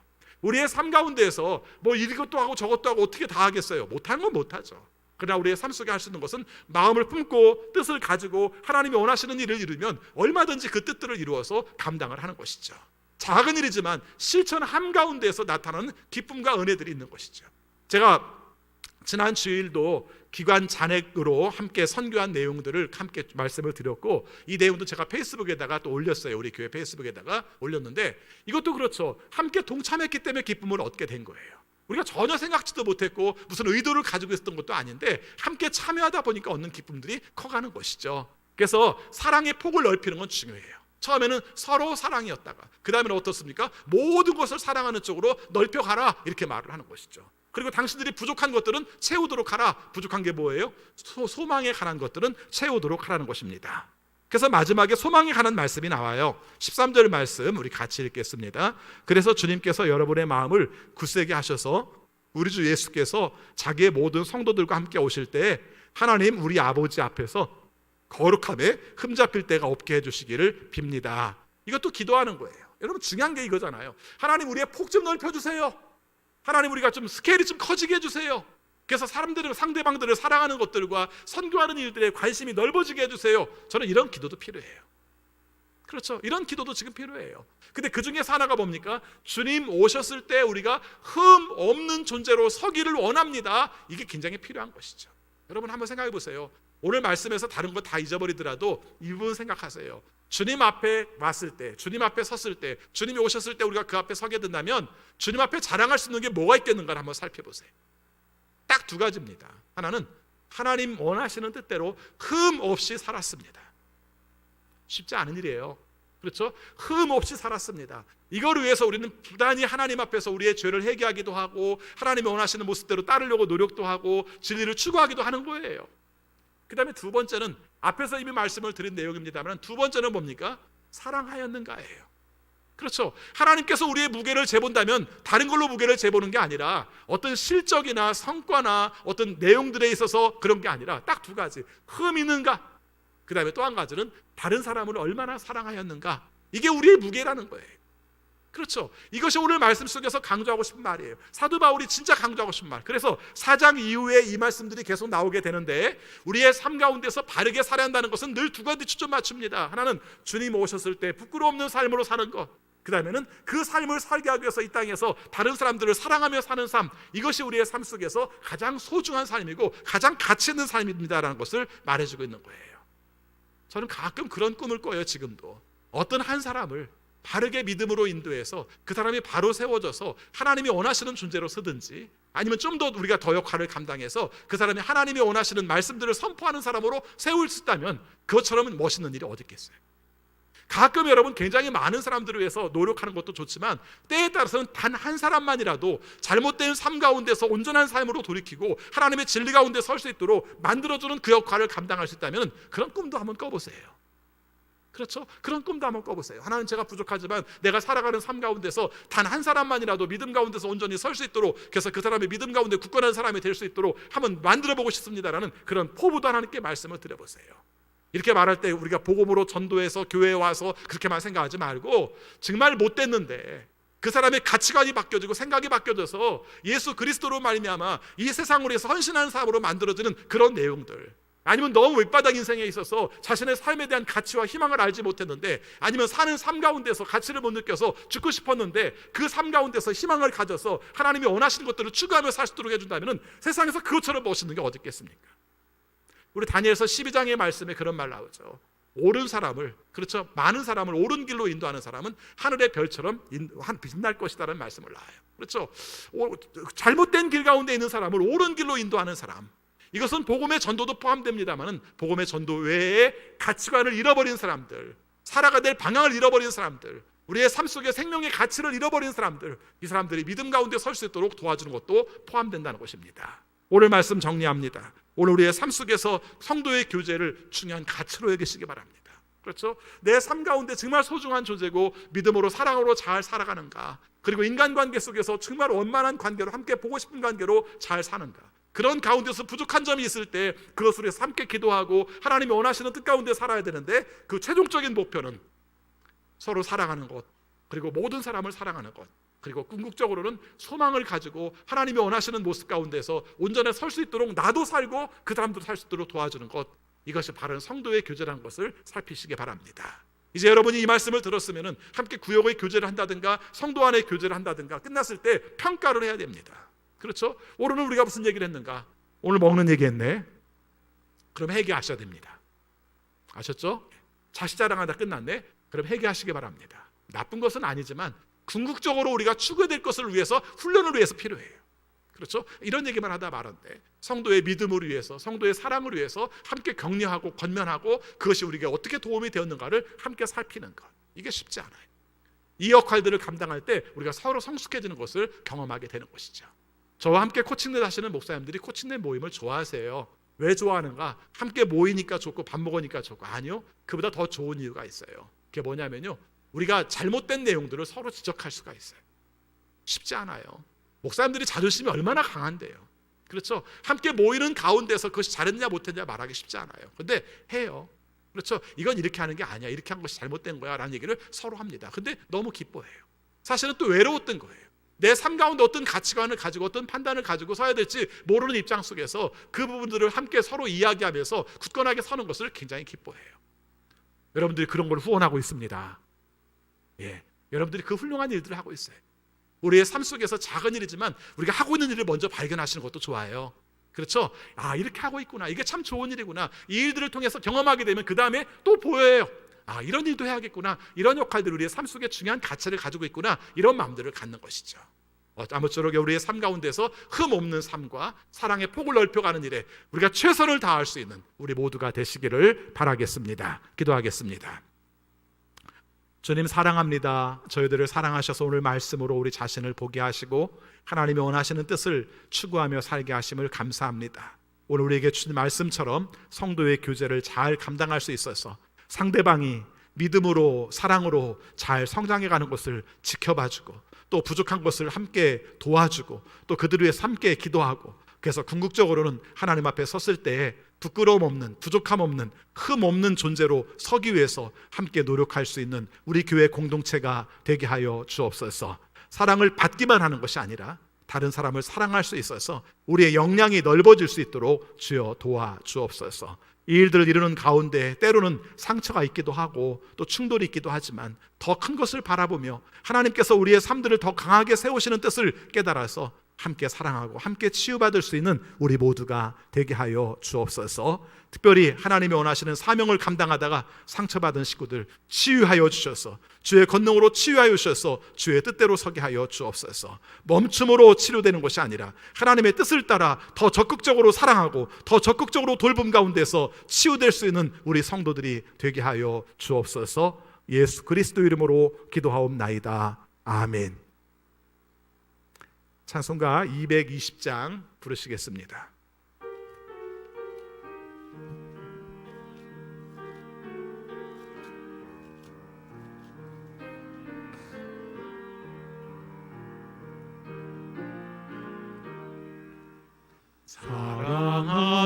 A: 우리의 삶 가운데에서 뭐 이것도 하고 저것도 하고 어떻게 다 하겠어요? 못하는 건 못하죠. 그러나 우리의 삶 속에 할 수 있는 것은 마음을 품고 뜻을 가지고 하나님이 원하시는 일을 이루면 얼마든지 그 뜻들을 이루어서 감당을 하는 것이죠. 작은 일이지만 실천함 가운데에서 나타나는 기쁨과 은혜들이 있는 것이죠. 제가 지난 주일도 기관 잔액으로 함께 선교한 내용들을 함께 말씀을 드렸고, 이 내용도 제가 페이스북에다가 또 올렸어요. 우리 교회 페이스북에다가 올렸는데, 이것도 그렇죠. 함께 동참했기 때문에 기쁨을 얻게 된 거예요. 우리가 전혀 생각지도 못했고 무슨 의도를 가지고 있었던 것도 아닌데 함께 참여하다 보니까 얻는 기쁨들이 커가는 것이죠. 그래서 사랑의 폭을 넓히는 건 중요해요. 처음에는 서로 사랑이었다가 그 다음에는 어떻습니까? 모든 것을 사랑하는 쪽으로 넓혀가라, 이렇게 말을 하는 것이죠. 그리고 당신들이 부족한 것들은 채우도록 하라. 부족한 게 뭐예요? 소망에 관한 것들은 채우도록 하라는 것입니다. 그래서 마지막에 소망에 관한 말씀이 나와요. 13절 말씀 우리 같이 읽겠습니다. 그래서 주님께서 여러분의 마음을 굳세게 하셔서 우리 주 예수께서 자기의 모든 성도들과 함께 오실 때 하나님 우리 아버지 앞에서 거룩함에 흠잡힐 때가 없게 해주시기를 빕니다. 이것도 기도하는 거예요. 여러분 중요한 게 이거잖아요. 하나님 우리의 폭 좀 넓혀주세요. 하나님 우리가 좀 스케일이 좀 커지게 해주세요. 그래서 사람들을, 상대방들을 사랑하는 것들과 선교하는 일들에 관심이 넓어지게 해주세요. 저는 이런 기도도 필요해요. 그렇죠. 이런 기도도 지금 필요해요. 근데 그 중에 하나가 뭡니까? 주님 오셨을 때 우리가 흠 없는 존재로 서기를 원합니다. 이게 굉장히 필요한 것이죠. 여러분 한번 생각해 보세요. 오늘 말씀에서 다른 거 다 잊어버리더라도 이 부분 생각하세요. 주님 앞에 왔을 때, 주님 앞에 섰을 때, 주님이 오셨을 때 우리가 그 앞에 서게 된다면 주님 앞에 자랑할 수 있는 게 뭐가 있겠는가를 한번 살펴보세요. 딱 두 가지입니다. 하나는 하나님 원하시는 뜻대로 흠 없이 살았습니다. 쉽지 않은 일이에요. 그렇죠? 흠 없이 살았습니다. 이걸 위해서 우리는 부단히 하나님 앞에서 우리의 죄를 회개하기도 하고 하나님이 원하시는 모습대로 따르려고 노력도 하고 진리를 추구하기도 하는 거예요. 그 다음에 두 번째는 앞에서 이미 말씀을 드린 내용입니다만 두 번째는 뭡니까? 사랑하였는가예요. 그렇죠. 하나님께서 우리의 무게를 재본다면 다른 걸로 무게를 재보는 게 아니라 어떤 실적이나 성과나 어떤 내용들에 있어서 그런 게 아니라 딱 두 가지. 흠 있는가? 그 다음에 또 한 가지는 다른 사람을 얼마나 사랑하였는가? 이게 우리의 무게라는 거예요. 그렇죠. 이것이 오늘 말씀 속에서 강조하고 싶은 말이에요. 사도 바울이 진짜 강조하고 싶은 말. 그래서 4장 이후에 이 말씀들이 계속 나오게 되는데 우리의 삶 가운데서 바르게 살아야 한다는 것은 늘 두 가지 초점 맞춥니다. 하나는 주님 오셨을 때 부끄러움 없는 삶으로 사는 것. 그 다음에는 그 삶을 살게 하기 위해서 이 땅에서 다른 사람들을 사랑하며 사는 삶, 이것이 우리의 삶 속에서 가장 소중한 삶이고 가장 가치 있는 삶입니다라는 것을 말해주고 있는 거예요. 저는 가끔 그런 꿈을 꿔요. 지금도 어떤 한 사람을 바르게 믿음으로 인도해서 그 사람이 바로 세워져서 하나님이 원하시는 존재로 서든지 아니면 좀 더 우리가 더 역할을 감당해서 그 사람이 하나님이 원하시는 말씀들을 선포하는 사람으로 세울 수 있다면 그것처럼 멋있는 일이 어디 있겠어요. 가끔 여러분 굉장히 많은 사람들을 위해서 노력하는 것도 좋지만 때에 따라서는 단 한 사람만이라도 잘못된 삶 가운데서 온전한 삶으로 돌이키고 하나님의 진리 가운데 설 수 있도록 만들어주는 그 역할을 감당할 수 있다면 그런 꿈도 한번 꿔보세요. 그렇죠? 그런 꿈도 한번 꿔보세요. 하나님 제가 부족하지만 내가 살아가는 삶 가운데서 단 한 사람만이라도 믿음 가운데서 온전히 설 수 있도록 그래서 그 사람의 믿음 가운데 굳건한 사람이 될 수 있도록 한번 만들어보고 싶습니다라는 그런 포부도 하나님께 말씀을 드려보세요. 이렇게 말할 때 우리가 복음으로 전도해서 교회에 와서 그렇게만 생각하지 말고 정말 못됐는데 그 사람의 가치관이 바뀌어지고 생각이 바뀌어져서 예수 그리스도로 말미암아 이 세상으로 해서 헌신하는 삶으로 만들어지는 그런 내용들, 아니면 너무 윗바닥 인생에 있어서 자신의 삶에 대한 가치와 희망을 알지 못했는데 아니면 사는 삶 가운데서 가치를 못 느껴서 죽고 싶었는데 그 삶 가운데서 희망을 가져서 하나님이 원하시는 것들을 추구하며 살 수 있도록 해준다면 세상에서 그것처럼 멋있는 게 어디 있겠습니까? 우리 다니엘서 12장의 말씀에 그런 말 나오죠. 옳은 사람을, 그렇죠, 많은 사람을 옳은 길로 인도하는 사람은 하늘의 별처럼 빛날 것이다라는 말씀을 나와요. 그렇죠. 잘못된 길 가운데 있는 사람을 옳은 길로 인도하는 사람, 이것은 복음의 전도도 포함됩니다만 복음의 전도 외에 가치관을 잃어버린 사람들, 살아가야 될 방향을 잃어버린 사람들, 우리의 삶 속에 생명의 가치를 잃어버린 사람들, 이 사람들이 믿음 가운데 설 수 있도록 도와주는 것도 포함된다는 것입니다. 오늘 말씀 정리합니다. 오늘 우리의 삶 속에서 성도의 교제를 중요한 가치로 여기시기 바랍니다. 그렇죠? 내 삶 가운데 정말 소중한 존재고 믿음으로 사랑으로 잘 살아가는가, 그리고 인간관계 속에서 정말 원만한 관계로 함께 보고 싶은 관계로 잘 사는가, 그런 가운데서 부족한 점이 있을 때 그것을 위해서 함께 기도하고 하나님이 원하시는 뜻 가운데 살아야 되는데 그 최종적인 목표는 서로 사랑하는 것, 그리고 모든 사람을 사랑하는 것, 그리고 궁극적으로는 소망을 가지고 하나님이 원하시는 모습 가운데서 온전히 설 수 있도록 나도 살고 그 사람도 살 수 있도록 도와주는 것, 이것이 바른 성도의 교제라는 것을 살피시기 바랍니다. 이제 여러분이 이 말씀을 들었으면 함께 구역의 교제를 한다든가 성도 안의 교제를 한다든가 끝났을 때 평가를 해야 됩니다. 그렇죠? 오늘은 우리가 무슨 얘기를 했는가? 오늘 먹는 얘기 했네. 그럼 회개하셔야 됩니다. 아셨죠? 자식 자랑하다 끝났네. 그럼 회개하시기 바랍니다. 나쁜 것은 아니지만 궁극적으로 우리가 추구해야 될 것을 위해서, 훈련을 위해서 필요해요. 그렇죠? 이런 얘기만 하다 말았는데 성도의 믿음을 위해서, 성도의 사랑을 위해서 함께 격려하고 권면하고 그것이 우리에게 어떻게 도움이 되었는가를 함께 살피는 것, 이게 쉽지 않아요. 이 역할들을 감당할 때 우리가 서로 성숙해지는 것을 경험하게 되는 것이죠. 저와 함께 코칭넷 하시는 목사님들이 코칭넷 모임을 좋아하세요. 왜 좋아하는가? 함께 모이니까 좋고 밥 먹으니까 좋고. 아니요, 그보다 더 좋은 이유가 있어요. 그게 뭐냐면요, 우리가 잘못된 내용들을 서로 지적할 수가 있어요. 쉽지 않아요. 목사님들이 자존심이 얼마나 강한데요. 그렇죠? 함께 모이는 가운데서 그것이 잘했냐 못했냐 말하기 쉽지 않아요. 근데 해요. 그렇죠? 이건 이렇게 하는 게 아니야, 이렇게 한 것이 잘못된 거야 라는 얘기를 서로 합니다. 근데 너무 기뻐해요. 사실은 또 외로웠던 거예요. 내 삶 가운데 어떤 가치관을 가지고 어떤 판단을 가지고 서야 될지 모르는 입장 속에서 그 부분들을 함께 서로 이야기하면서 굳건하게 서는 것을 굉장히 기뻐해요. 여러분들이 그런 걸 후원하고 있습니다. 예, 여러분들이 그 훌륭한 일들을 하고 있어요. 우리의 삶 속에서 작은 일이지만 우리가 하고 있는 일을 먼저 발견하시는 것도 좋아요. 그렇죠? 아, 이렇게 하고 있구나, 이게 참 좋은 일이구나, 이 일들을 통해서 경험하게 되면 그 다음에 또 보여요. 아, 이런 일도 해야겠구나, 이런 역할들을 우리의 삶 속에 중요한 가치를 가지고 있구나, 이런 마음들을 갖는 것이죠. 아무쪼록 우리의 삶 가운데서 흠 없는 삶과 사랑의 폭을 넓혀가는 일에 우리가 최선을 다할 수 있는 우리 모두가 되시기를 바라겠습니다. 기도하겠습니다. 주님 사랑합니다. 저희들을 사랑하셔서 오늘 말씀으로 우리 자신을 보게 하시고 하나님이 원하시는 뜻을 추구하며 살게 하심을 감사합니다. 오늘 우리에게 주신 말씀처럼 성도의 교제를 잘 감당할 수 있어서 상대방이 믿음으로 사랑으로 잘 성장해가는 것을 지켜봐주고 또 부족한 것을 함께 도와주고 또 그들을 위해서 함께 기도하고, 그래서 궁극적으로는 하나님 앞에 섰을 때에 부끄러움 없는, 부족함 없는, 흠 없는 존재로 서기 위해서 함께 노력할 수 있는 우리 교회 공동체가 되게 하여 주옵소서. 사랑을 받기만 하는 것이 아니라 다른 사람을 사랑할 수 있어서 우리의 역량이 넓어질 수 있도록 주여 도와주옵소서. 이 일들을 이루는 가운데 때로는 상처가 있기도 하고 또 충돌이 있기도 하지만 더 큰 것을 바라보며 하나님께서 우리의 삶들을 더 강하게 세우시는 뜻을 깨달아서 함께 사랑하고 함께 치유받을 수 있는 우리 모두가 되게 하여 주옵소서. 특별히 하나님이 원하시는 사명을 감당하다가 상처받은 식구들 치유하여 주셔서 주의 권능으로 치유하여 주셔서 주의 뜻대로 서게 하여 주옵소서. 멈춤으로 치료되는 것이 아니라 하나님의 뜻을 따라 더 적극적으로 사랑하고 더 적극적으로 돌봄 가운데서 치유될 수 있는 우리 성도들이 되게 하여 주옵소서. 예수 그리스도 이름으로 기도하옵나이다. 아멘. 찬송가 220장 부르시겠습니다.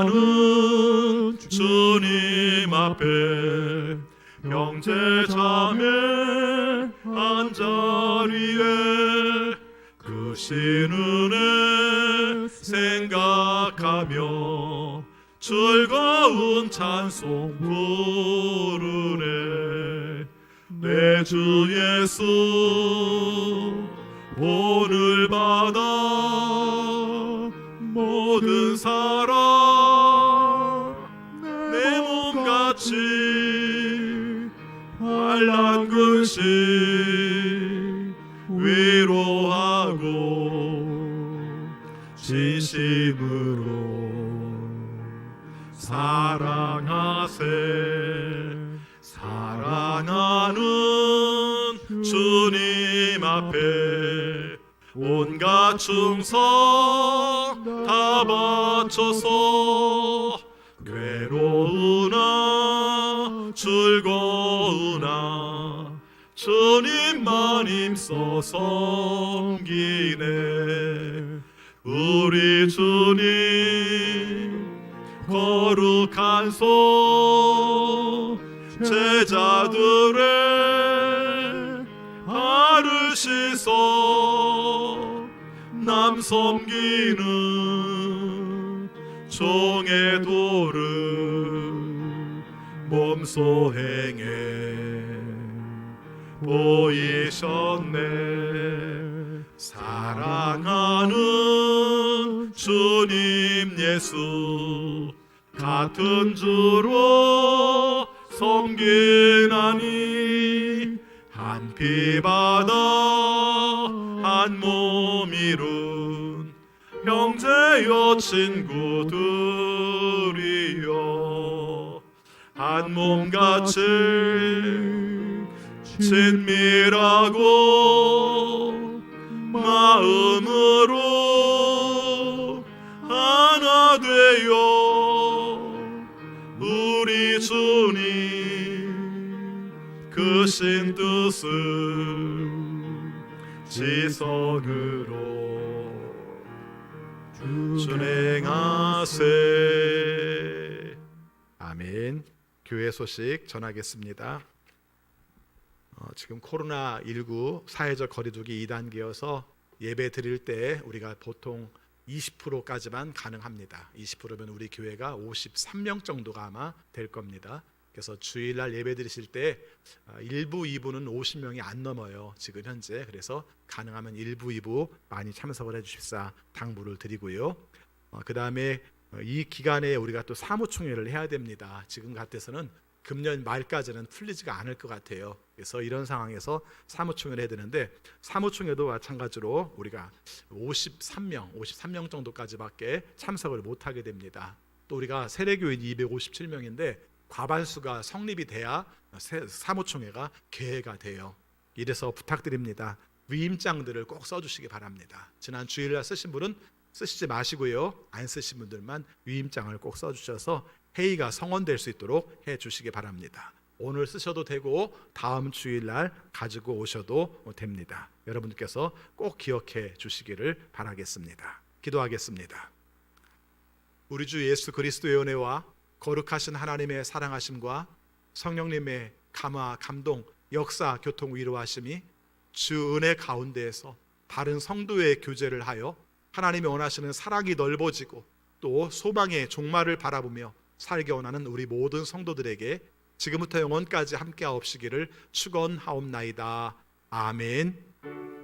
B: 사랑하는 주님 앞에 형제 자매 한 자리에 그 신은혜 생각하며 즐거운 찬송 부르네. 내 주 예수 오늘 받아 모든 사랑 내 몸같이 환난 근심 위로하고 진심으로 사랑하세. 사랑하는 주님 앞에 온갖 충성 다 바쳐서 괴로우나 즐거우나 주님만 힘써 섬기네. 우리 주님 거룩한 손 제자들의 발을 지키시소 남 섬기는 종의 도를 몸소 행해 보이셨네. 사랑하는 주님 예수 같은 주로 섬기나니 한 피 받아 한 몸 이룬 형제여 친구들이여 한 몸같이 친밀하고 마음으로 하나 되어 우리 주님 크신 뜻을 지성으로 준행하세.
A: 아멘. 교회 소식 전하겠습니다. 지금 코로나19 사회적 거리두기 2단계여서 예배 드릴 때 우리가 보통 20%까지만 가능합니다. 20%면 우리 교회가 53명 정도가 아마 될 겁니다. 그래서 주일날 예배 드리실 때 1부, 2부는 50명이 안 넘어요. 지금 현재. 그래서 가능하면 1부, 2부 많이 참석을 해주십사 당부를 드리고요. 그 다음에 이 기간에 우리가 또 사무총회를 해야 됩니다. 지금 같아서는 금년 말까지는 풀리지가 않을 것 같아요. 그래서 이런 상황에서 사무총회를 해야 되는데 사무총회도 마찬가지로 우리가 53명 정도까지밖에 참석을 못하게 됩니다. 또 우리가 세례교인 257명인데 과반수가 성립이 돼야 사무총회가 개회가 돼요. 이래서 부탁드립니다. 위임장들을 꼭 써주시기 바랍니다. 지난 주일날 쓰신 분은 쓰시지 마시고요. 안 쓰신 분들만 위임장을 꼭 써주셔서 회의가 성원될 수 있도록 해주시기 바랍니다. 오늘 쓰셔도 되고 다음 주일날 가지고 오셔도 됩니다. 여러분들께서 꼭 기억해 주시기를 바라겠습니다. 기도하겠습니다. 우리 주 예수 그리스도의 은혜와 거룩하신 하나님의 사랑하심과 성령님의 감화, 감동, 역사, 교통, 위로하심이 주 은혜 가운데에서 바른 성도의 교제를 하여 하나님이 원하시는 사랑이 넓어지고 또 소망의 종말을 바라보며 살게 원하는 우리 모든 성도들에게 지금부터 영원까지 함께하옵시기를 축원하옵나이다. 아멘.